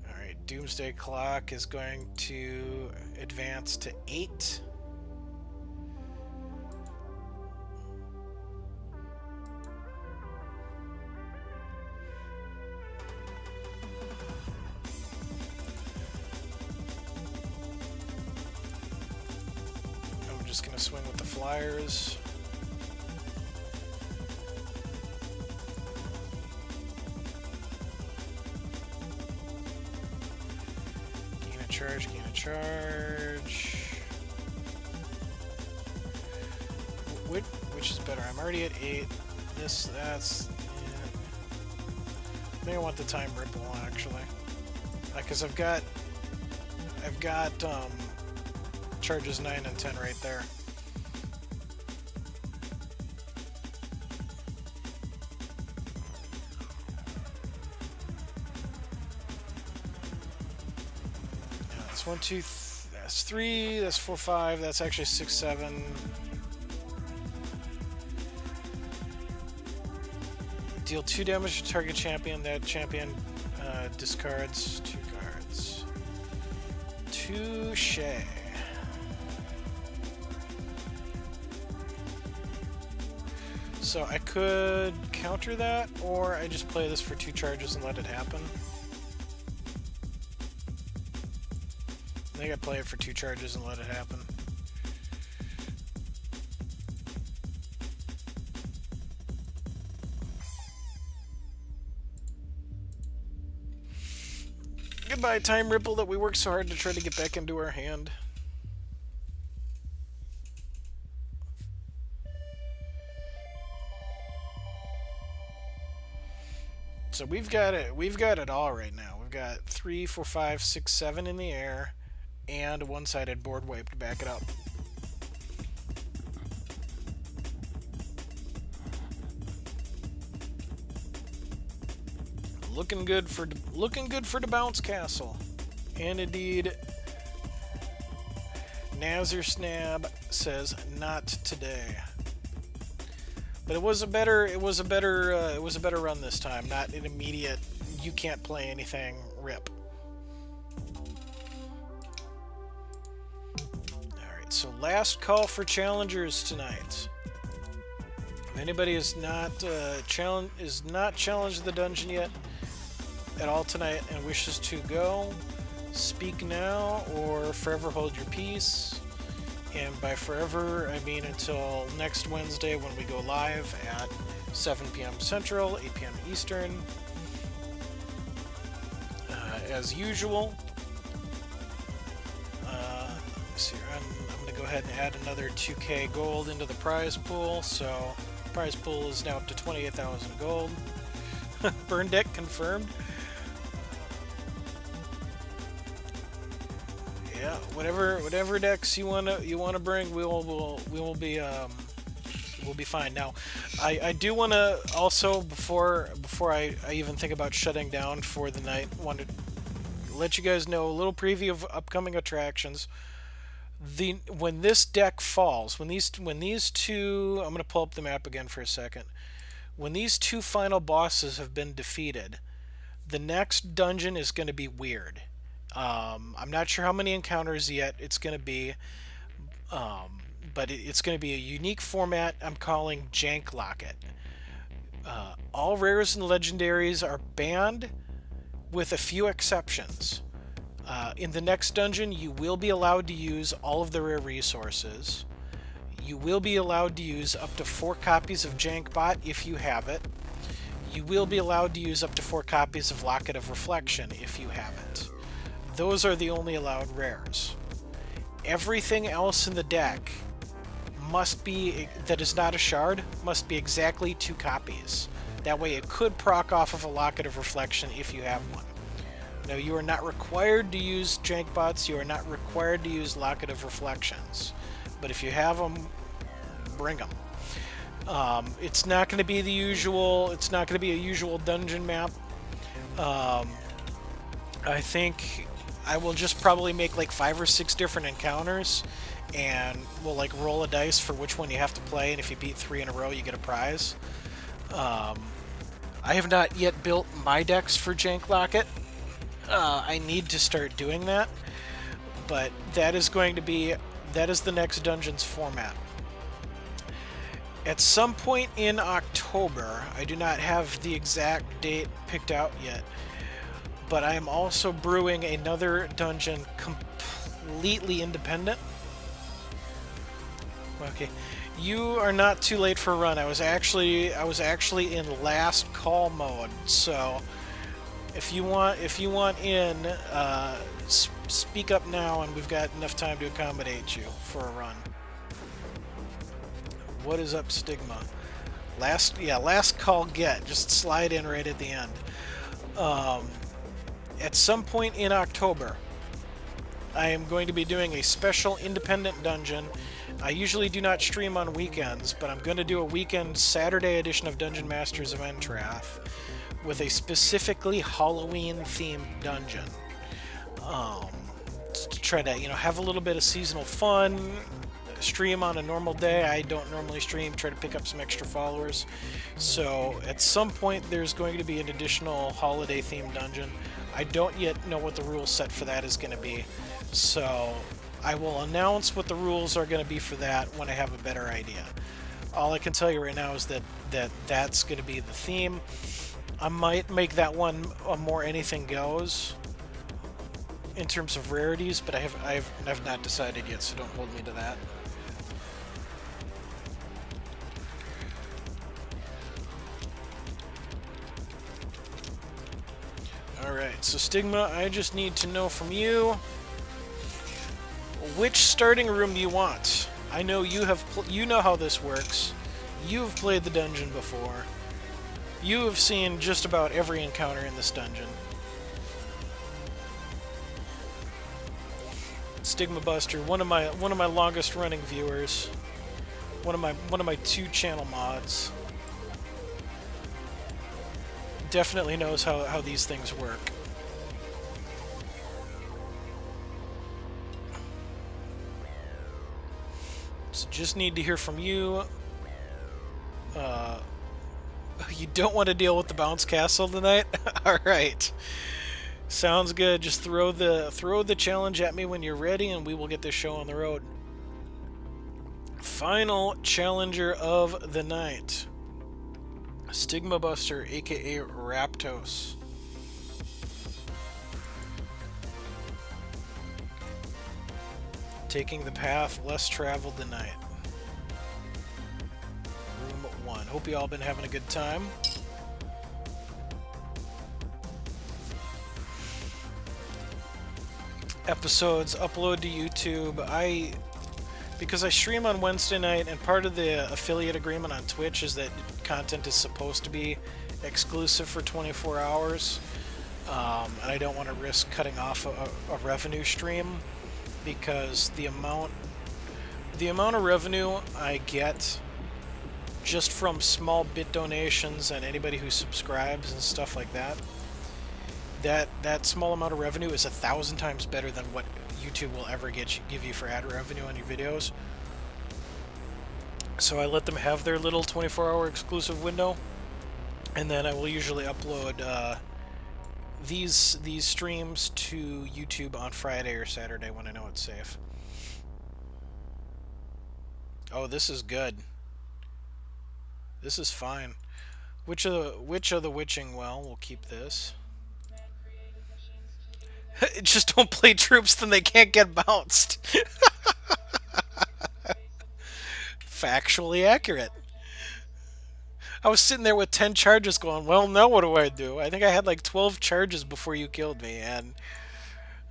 Alright, Doomsday Clock is going to advance to 8. I'm just going to swing with the flyers. Gain a charge. Which is better? I'm already at 8. That's... Yeah. I think I want the time ripple, actually. Because I've got charges 9 and 10 right there. That's 1, 2, that's 3, that's 4, 5, that's actually 6, 7. Deal 2 damage to target champion. That champion discards 2 cards. Touche. So I could counter that, or I just play this for 2 charges and let it happen. I think I play it for 2 charges and let it happen. Goodbye, time ripple that we worked so hard to try to get back into our hand. So we've got it all right now. We've got 3, 4, 5, 6, 7 in the air, and a one-sided board wipe to back it up. Looking good for the bounce castle. And indeed, Nazir Snab says not today. But it was a better run this time, not an immediate you can't play anything rip. Alright, so last call for challengers tonight. If anybody is not challenged the dungeon yet at all tonight and wishes to go, speak now or forever hold your peace. And by forever, I mean until next Wednesday when we go live at 7 p.m. Central, 8 p.m. Eastern. As usual, let's see, I'm going to go ahead and add another 2k gold into the prize pool. So prize pool is now up to 28,000 gold. Burn deck confirmed. Yeah, whatever decks you wanna bring, we'll be fine. Now, I do want to also before I even think about shutting down for the night, want to let you guys know a little preview of upcoming attractions. When this deck falls, when these two, I'm gonna pull up the map again for a second. When these 2 final bosses have been defeated, the next dungeon is going to be weird. I'm not sure how many encounters yet it's going to be, but it's going to be a unique format I'm calling Jank Locket. All rares and legendaries are banned with a few exceptions. In the next dungeon, you will be allowed to use all of the rare resources. You will be allowed to use up to 4 copies of Jankbot if you have it. You will be allowed to use up to 4 copies of Locket of Reflection if you have it. Those are the only allowed rares. Everything else in the deck must be, that is not a shard, must be exactly 2 copies. That way it could proc off of a Locket of Reflection if you have one. Now, you are not required to use Jankbots, you are not required to use Locket of Reflections. But if you have them, bring them. It's not going to be the usual. It's not going to be a usual dungeon map. I think I will just probably make like 5 or 6 different encounters, and we'll like roll a dice for which one you have to play. And if you beat 3 in a row, you get a prize. I have not yet built my decks for Jank Locket. I need to start doing that, but that is going to be that is the next Dungeons format. At some point in October, I do not have the exact date picked out yet, but I am also brewing another dungeon completely independent. Okay, you are not too late for a run. I was actually in last call mode, so if you want in, speak up now, and we've got enough time to accommodate you for a run. What is up, Stigma? Last call get. Just slide in right at the end. At some point in October, I am going to be doing a special independent dungeon. I usually do not stream on weekends, but I'm going to do a weekend Saturday edition of Dungeon Masters of Entrath with a specifically Halloween-themed dungeon. To try to, have a little bit of seasonal fun, stream on a normal day. I don't normally stream, try to pick up some extra followers. So at some point there's going to be an additional holiday-themed dungeon. I don't yet know what the rule set for that is going to be. So I will announce what the rules are going to be for that when I have a better idea. All I can tell you right now is that's going to be the theme. I might make that one a more anything goes in terms of rarities, but I've not decided yet, so don't hold me to that. Alright, so Stigma, I just need to know from you, which starting room do you want? I know you know how this works. You've played the dungeon before. You have seen just about every encounter in this dungeon. Stigma Buster, one of my longest running viewers. One of my 2 channel mods. Definitely knows how these things work. So just need to hear from you. You don't want to deal with the bounce castle tonight? Alright. Sounds good. Just throw the challenge at me when you're ready and we will get this show on the road. Final challenger of the night. Stigma Buster, aka Raptos. Taking the path less traveled tonight. Room 1. Hope you all been having a good time. Episodes upload to YouTube. Because I stream on Wednesday night, and part of the affiliate agreement on Twitch is that content is supposed to be exclusive for 24 hours, and I don't want to risk cutting off a revenue stream, because the amount of revenue I get just from small bit donations and anybody who subscribes and stuff like that, that small amount of revenue is 1,000 times better than what YouTube will ever give you for ad revenue on your videos. So I let them have their little 24-hour exclusive window, and then I will usually upload these streams to YouTube on Friday or Saturday when I know it's safe. Oh, this is good. This is fine. Which of the witching well? We'll keep this. Just don't play troops, then they can't get bounced. Factually accurate. I was sitting there with 10 charges going, well, now what do I do? I think I had like 12 charges before you killed me, and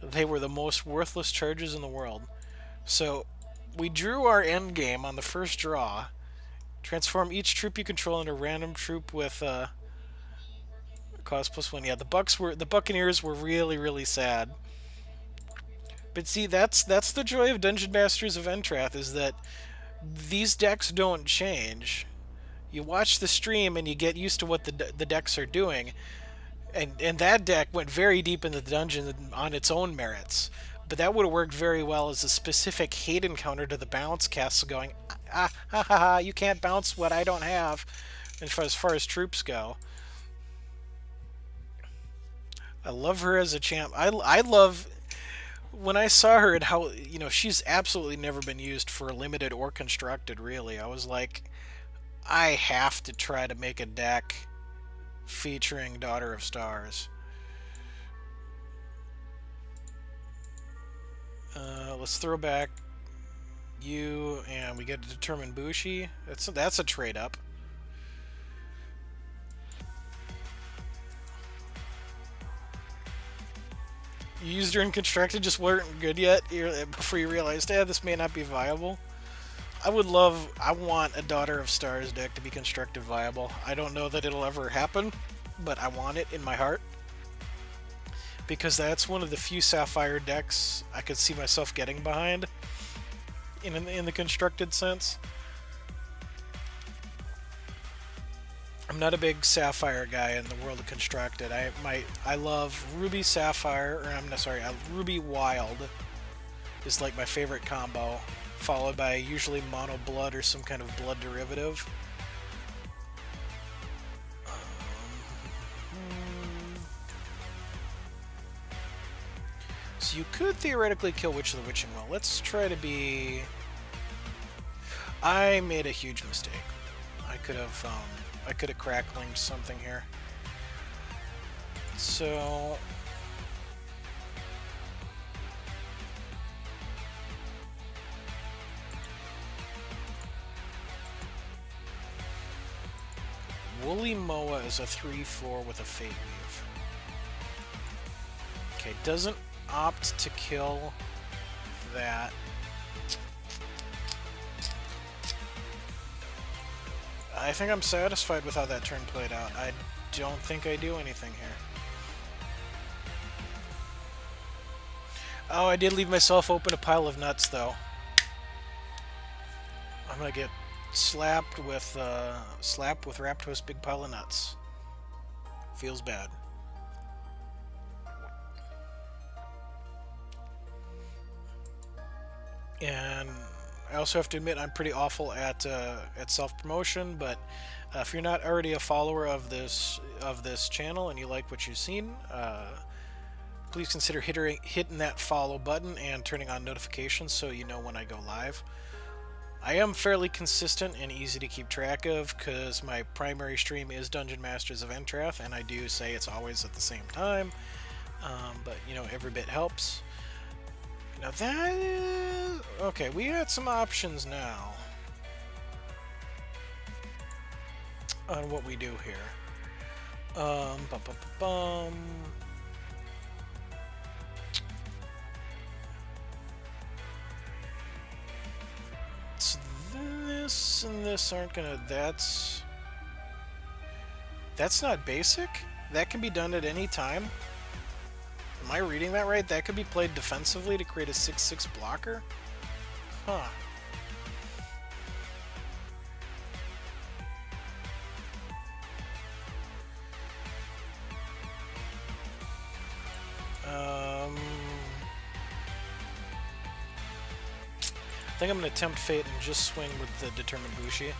they were the most worthless charges in the world. So, we drew our end game on the first draw. Transform each troop you control into a random troop with cost +1. Yeah, the Buccaneers were really, really sad. But see, that's the joy of Dungeon Masters of Entrath, is that these decks don't change. You watch the stream and you get used to what the decks are doing, and that deck went very deep into the dungeon on its own merits. But that would have worked very well as a specific hate encounter to the bounce castle, going, you can't bounce what I don't have, as far as troops go. I love her as a champ. I love when I saw her and how, she's absolutely never been used for limited or constructed, really. I was like, I have to try to make a deck featuring Daughter of Stars. Let's throw back you, and we get to determine Bushi. That's a trade up. You used her in constructed, just weren't good yet before you realized, this may not be viable. I want a Daughter of Stars deck to be constructed viable. I don't know that it'll ever happen, but I want it in my heart. Because that's one of the few Sapphire decks I could see myself getting behind in the constructed sense. I'm not a big Sapphire guy in the world of constructed. I love Ruby Sapphire, or I'm not sorry, Ruby Wild is like my favorite combo, followed by usually Mono Blood or some kind of blood derivative. So you could theoretically kill Witch of the Witching Well. Let's try to be... I made a huge mistake. I could have cracklinged something here. So... Woolly Moa is a 3/4 with a Fate Weave. Okay, doesn't opt to kill that. I think I'm satisfied with how that turn played out. I don't think I do anything here. Oh, I did leave myself open a pile of nuts, though. I'm gonna get slapped with Raptor's big pile of nuts. Feels bad. And I also have to admit I'm pretty awful at self-promotion, but if you're not already a follower of this channel and you like what you've seen, please consider hitting that follow button and turning on notifications so you know when I go live. I am fairly consistent and easy to keep track of because my primary stream is Dungeon Masters of Entrath, and I do say it's always at the same time, but every bit helps. Now that is... Okay, we got some options now on what we do here. So this and this aren't gonna... That's not basic? That can be done at any time? Am I reading that right? That could be played defensively to create a 6/6 blocker? Huh. I think I'm going to tempt fate and just swing with the Determined Bushi.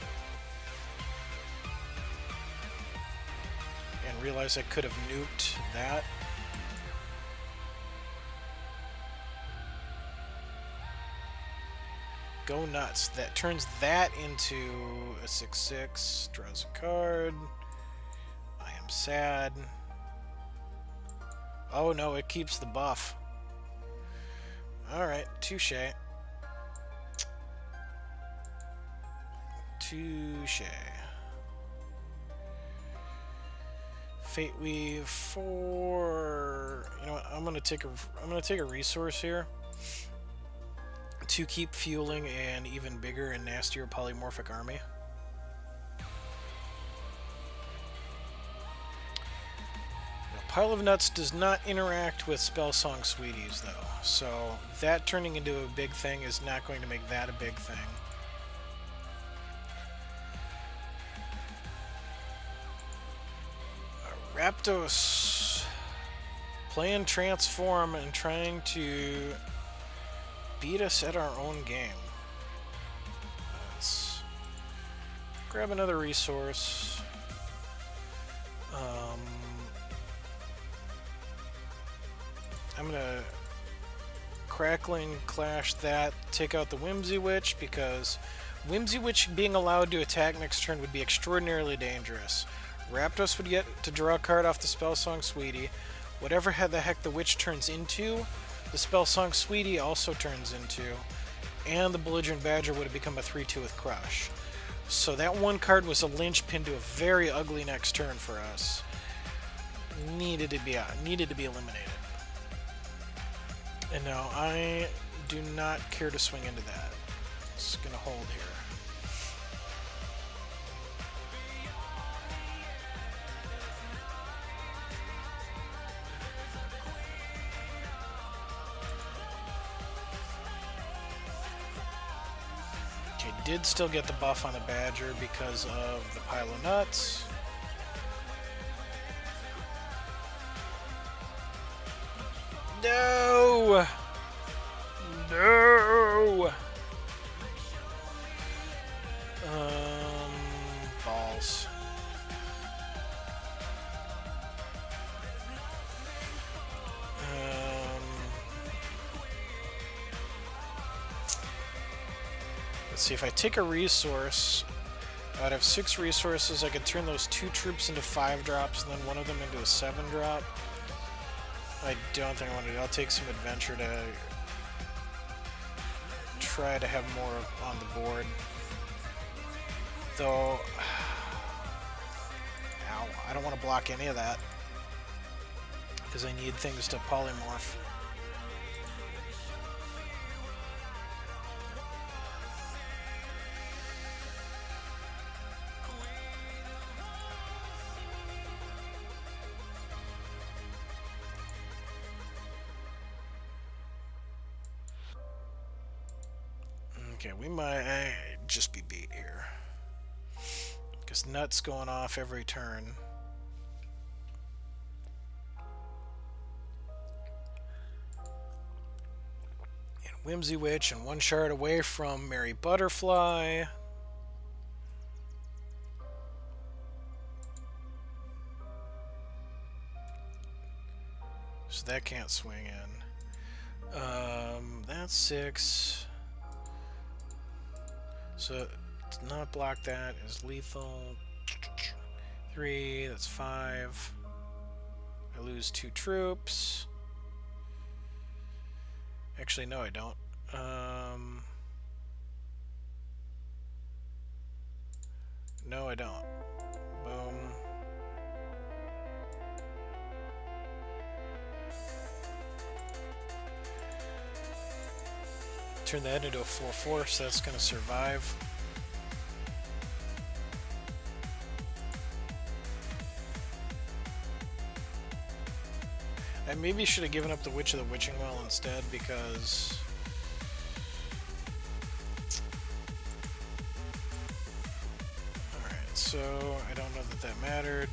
And realize I could have nuked that. Go nuts. That turns that into a 6/6. Draws a card. I am sad. Oh no, it keeps the buff. Alright, touche. Touche. Fate Weave for... You know what? I'm gonna take a resource here to keep fueling an even bigger and nastier polymorphic army. Now, Pile of Nuts does not interact with Spellsong Sweeties, though, so that turning into a big thing is not going to make that a big thing. Raptos playing Transform and trying to beat us at our own game. Let's grab another resource. I'm gonna Crackling Clash that, take out the Whimsy Witch, because Whimsy Witch being allowed to attack next turn would be extraordinarily dangerous. Raptos would get to draw a card off the Spellsong Sweetie. Whatever the heck the Witch turns into, the Spellsong Sweetie also turns into, and the Belligerent Badger would have become a 3-2 with Crush. So that one card was a linchpin to a very ugly next turn for us. Needed to be eliminated. And now I do not care to swing into that. Just gonna hold here. Okay, did still get the buff on the Badger because of the pile of nuts. No! No! Balls. Let's see, if I take a resource, I'd have 6 resources. I could turn those 2 troops into 5 drops and then one of them into a 7 drop. I don't think I want to do it. I'll take some adventure to try to have more on the board. Though, ow, I don't want to block any of that because I need things to polymorph. Okay, we might just be beat here. Because nuts going off every turn. And Whimsy Witch and 1 shard away from Merry Butterfly. So that can't swing in. That's 6. So, to not block that is lethal. 3, that's 5. I lose 2 troops. Actually, no, I don't. No, I don't. Boom. Turn that into a 4/4, so that's going to survive. I maybe should have given up the Witch of the Witching Well instead, because alright, so I don't know that that mattered.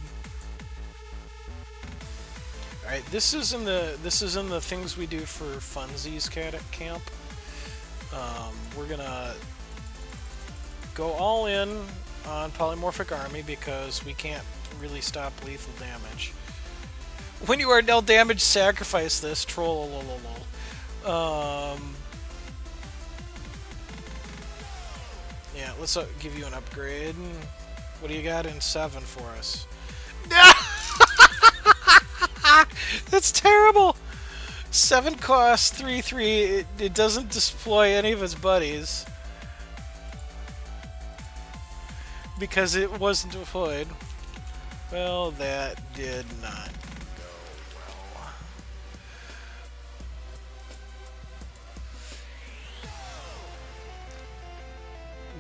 Alright, this is in the things we do for funsies camp. We're gonna go all in on Polymorphic Army because we can't really stop lethal damage. When you are dealt damage, sacrifice this. Troll. Yeah, let's give you an upgrade. What do you got in 7 for us? That's terrible! 7 cost, 3/3. It doesn't deploy any of its buddies because it wasn't deployed. Well, that did not go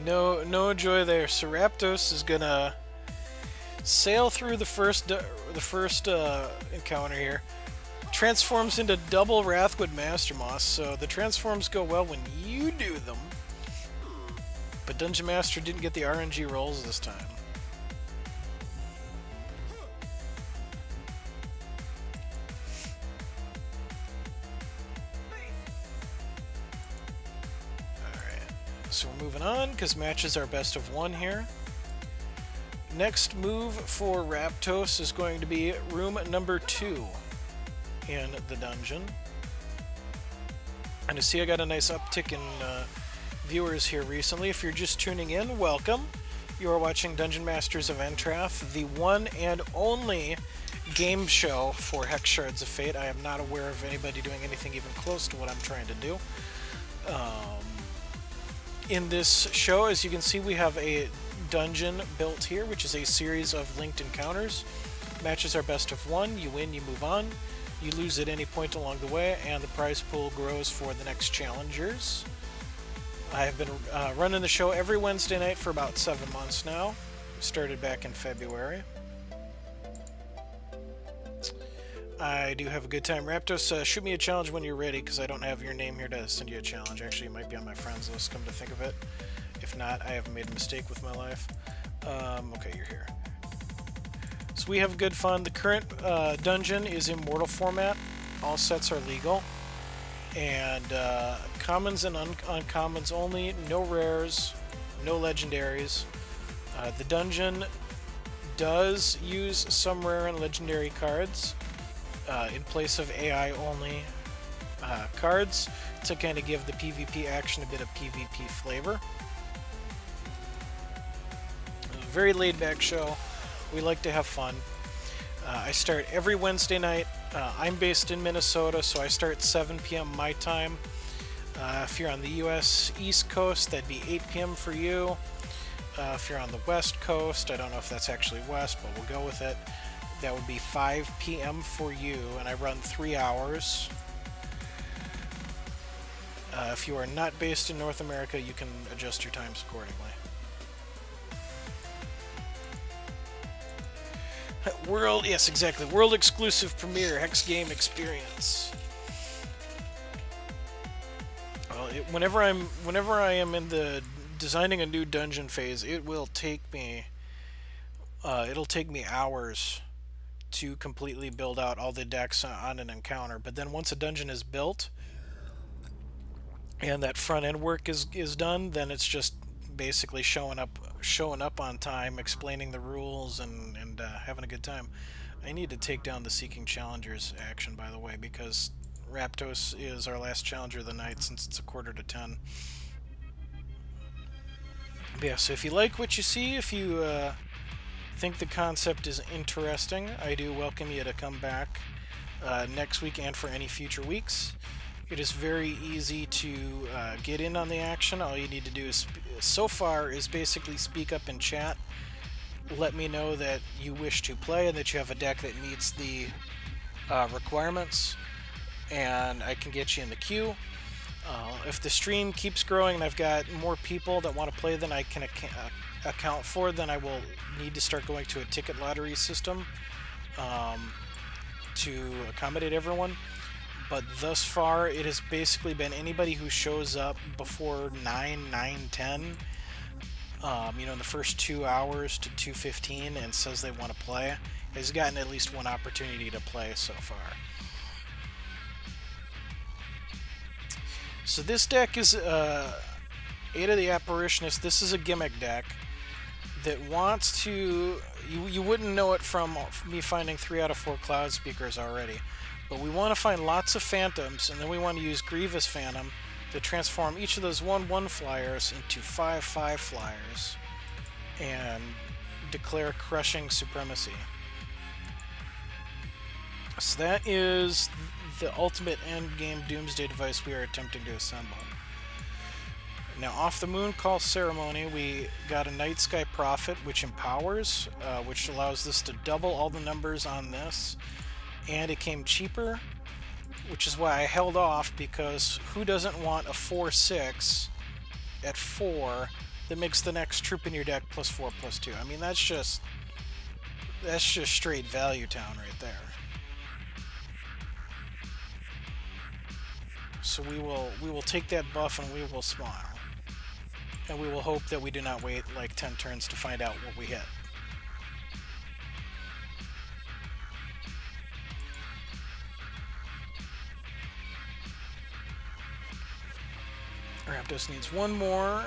well. No joy there. Seraptos is gonna sail through the first encounter here. Transforms into double Wrathwood Master Moss, so the transforms go well when you do them. But Dungeon Master didn't get the RNG rolls this time. Alright, so we're moving on, because matches are best of 1 here. Next move for Raptos is going to be room number 2 in the dungeon. And I see I got a nice uptick in viewers here recently. If you're just tuning in, welcome. You are watching Dungeon Masters of Entrath, the one and only game show for Hex Shards of Fate. I am not aware of anybody doing anything even close to what I'm trying to do. In this show, as you can see, we have a dungeon built here, which is a series of linked encounters. Matches are best of one. You win, you move on. You lose at any point along the way, and the prize pool grows for the next challengers. I have been running the show every Wednesday night for about 7 months now. Started back in February. I do have a good time. Raptos, shoot me a challenge when you're ready, because I don't have your name here to send you a challenge. Actually, it might be on my friends list, come to think of it. If not, I haven't made a mistake with my life. Okay, you're here. So we have good fun. The current dungeon is Immortal format. All sets are legal. And commons and uncommons only. No rares, no legendaries. The dungeon does use some rare and legendary cards in place of AI only cards to kind of give the PvP action a bit of PvP flavor. Very laid back show. We like to have fun. I start every Wednesday night. I'm based in Minnesota, so I start 7 p.m. my time. If you're on the U.S. East Coast, that'd be 8 p.m. for you. If you're on the West Coast, I don't know if that's actually West, but we'll go with it. That would be 5 p.m. for you, and I run 3 hours. If you are not based in North America, you can adjust your times accordingly. World, yes, exactly. World exclusive premiere Hex game experience. Whenever I am in the designing a new dungeon phase, it will take me. It'll take me hours to completely build out all the decks on an encounter. But then once a dungeon is built and that front end work is done, then it's just basically showing up on time, explaining the rules, and having a good time. I need to take down the Seeking Challengers action, by the way, because Raptos is our last challenger of the night since it's 9:45. But yeah, so if you like what you see, if you think the concept is interesting, I do welcome you to come back next week and for any future weeks. It is very easy to get in on the action. All you need to do is, so far, is basically speak up in chat. Let me know that you wish to play and that you have a deck that meets the requirements, and I can get you in the queue. If the stream keeps growing and I've got more people that want to play than I can account for, then I will need to start going to a ticket lottery system to accommodate everyone. But thus far, it has basically been anybody who shows up before 9:10, in the first 2 hours to 2:15 and says they want to play, has gotten at least one opportunity to play so far. So this deck is Ada the Apparitionist. This is a gimmick deck that wants to... You wouldn't know it from me finding 3 out of 4 Cloud Speakers already. But we want to find lots of Phantoms, and then we want to use Grievous Phantom to transform each of those 1/1 flyers into 5/5 flyers and declare Crushing Supremacy. So that is the ultimate endgame Doomsday device we are attempting to assemble. Now, off the Moon Call Ceremony, we got a Night Sky Prophet, which empowers, which allows this to double all the numbers on this. And it came cheaper, which is why I held off, because who doesn't want a 4/6 at 4 that makes the next troop in your deck +4/+2? I mean, that's just straight value town right there. So we will take that buff and we will smile, and we will hope that we do not wait like 10 turns to find out what we hit. Raptos needs one more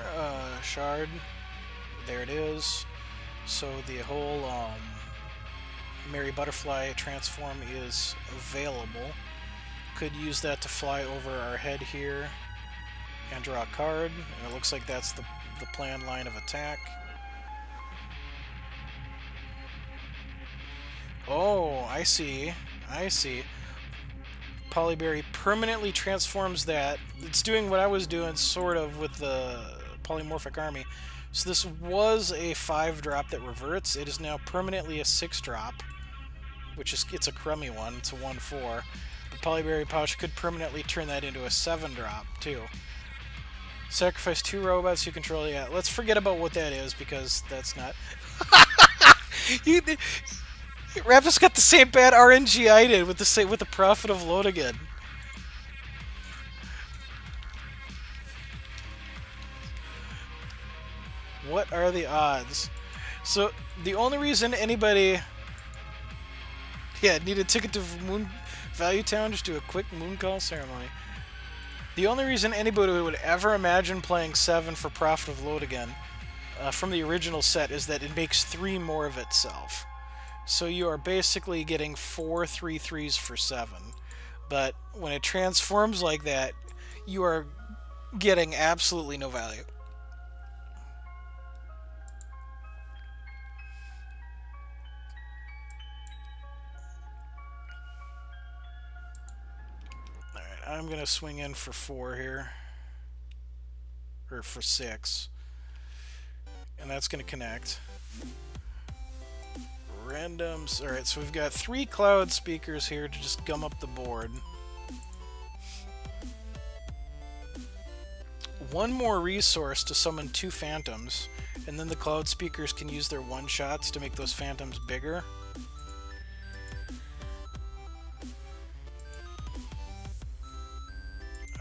shard. There it is. So the whole Mary Butterfly transform is available. Could use that to fly over our head here and draw a card. And it looks like that's the planned line of attack. Oh, I see. I see. Polyberry permanently transforms that. It's doing what I was doing, sort of, with the Polymorphic Army. So this was a 5-drop that reverts. It is now permanently a 6-drop, which is, it's a crummy one. It's a 1/4. The Polyberry Pouch could permanently turn that into a 7-drop, too. Sacrifice 2 robots you control. Yeah, let's forget about what that is, because that's not... Raptor's got the same bad RNG I did with the Prophet of Lodigan. What are the odds? So the only reason anybody, need a ticket to Moon Value Town, just do a quick moon call ceremony. The only reason anybody would ever imagine playing 7 for Prophet of Lodigan from the original set is that it makes 3 more of itself. So you are basically getting 4 3/3s for 7. But when it transforms like that, you are getting absolutely no value. Alright, I'm going to swing in for 4 here. Or for 6. And that's going to connect. Randoms. Alright, so we've got 3 cloud speakers here to just gum up the board. 1 more resource to summon 2 phantoms, and then the cloud speakers can use their 1-shots to make those phantoms bigger.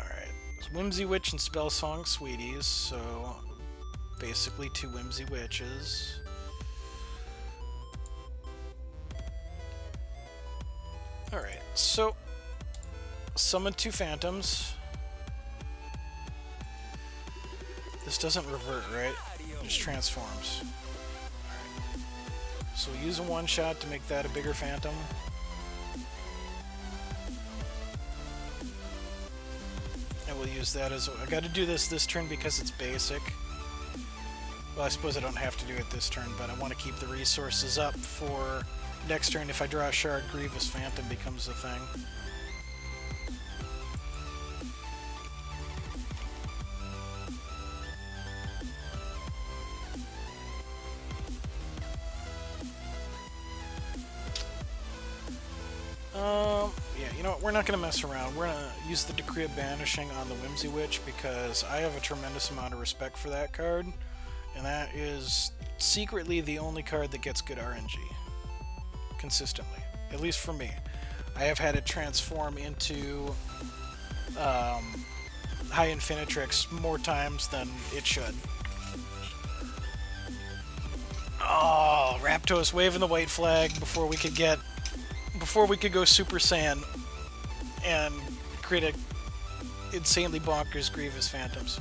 Alright, Whimsy Witch and Spell Song Sweeties, so basically 2 Whimsy Witches. Alright, so summon 2 phantoms. This doesn't revert, right? It just transforms. Alright. So we'll use a 1-shot to make that a bigger phantom. And we'll use that as... I gotta do this turn because it's basic. Well, I suppose I don't have to do it this turn, but I want to keep the resources up for next turn. If I draw a Shard, Grievous Phantom becomes a thing. Yeah, you know what? We're not going to mess around. We're going to use the Decree of Banishing on the Whimsy Witch because I have a tremendous amount of respect for that card. And that is secretly the only card that gets good RNG. Consistently. At least for me. I have had it transform into High Infinitrix more times than it should. Oh, Raptos waving the white flag before we could go Super Saiyan and create a insanely bonkers Grievous Phantoms.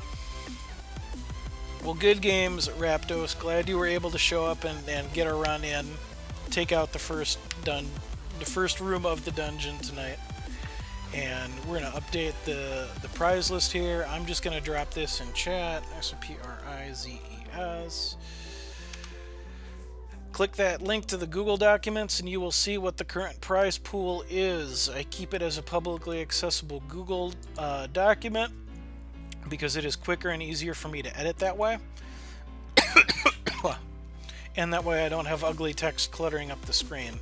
Well, good games, Raptos. Glad you were able to show up and get a run in. Take out the first room of the dungeon tonight. And we're going to update the prize list here. I'm just going to drop this in chat. SPRIZES. Click that link to the Google Documents and you will see what the current prize pool is. I keep it as a publicly accessible Google document because it is quicker and easier for me to edit that way. And that way I don't have ugly text cluttering up the screen.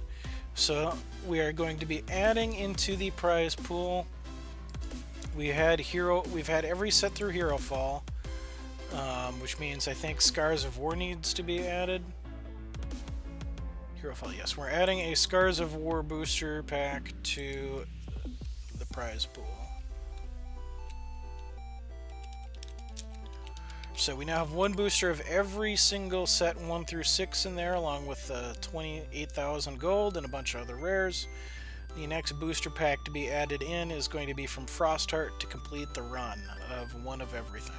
So we are going to be adding into the prize pool. We've had every set through Hero Fall, which means I think Scars of War needs to be added. Hero Fall, yes. We're adding a Scars of War booster pack to the prize pool. So we now have 1 booster of every single set 1 through 6 in there, along with 28,000 gold and a bunch of other rares. The next booster pack to be added in is going to be from Frostheart to complete the run of 1 of everything.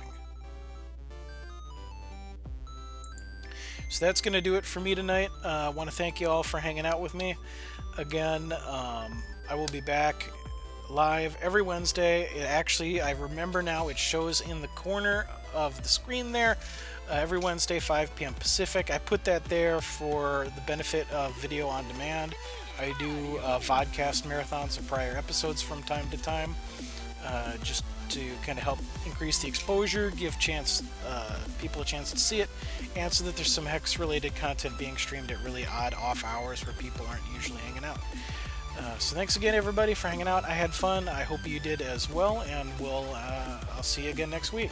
So that's going to do it for me tonight. I want to thank you all for hanging out with me. Again, I will be back live every Wednesday. It actually, I remember now, it shows in the corner of the screen there. Every Wednesday, 5 p.m. Pacific. I put that there for the benefit of video on demand. I do vodcast marathons of prior episodes from time to time, just to kind of help increase the exposure, give people a chance to see it, and so that there's some Hex-related content being streamed at really odd off hours where people aren't usually hanging out. So thanks again, everybody, for hanging out. I had fun. I hope you did as well, and I'll see you again next week.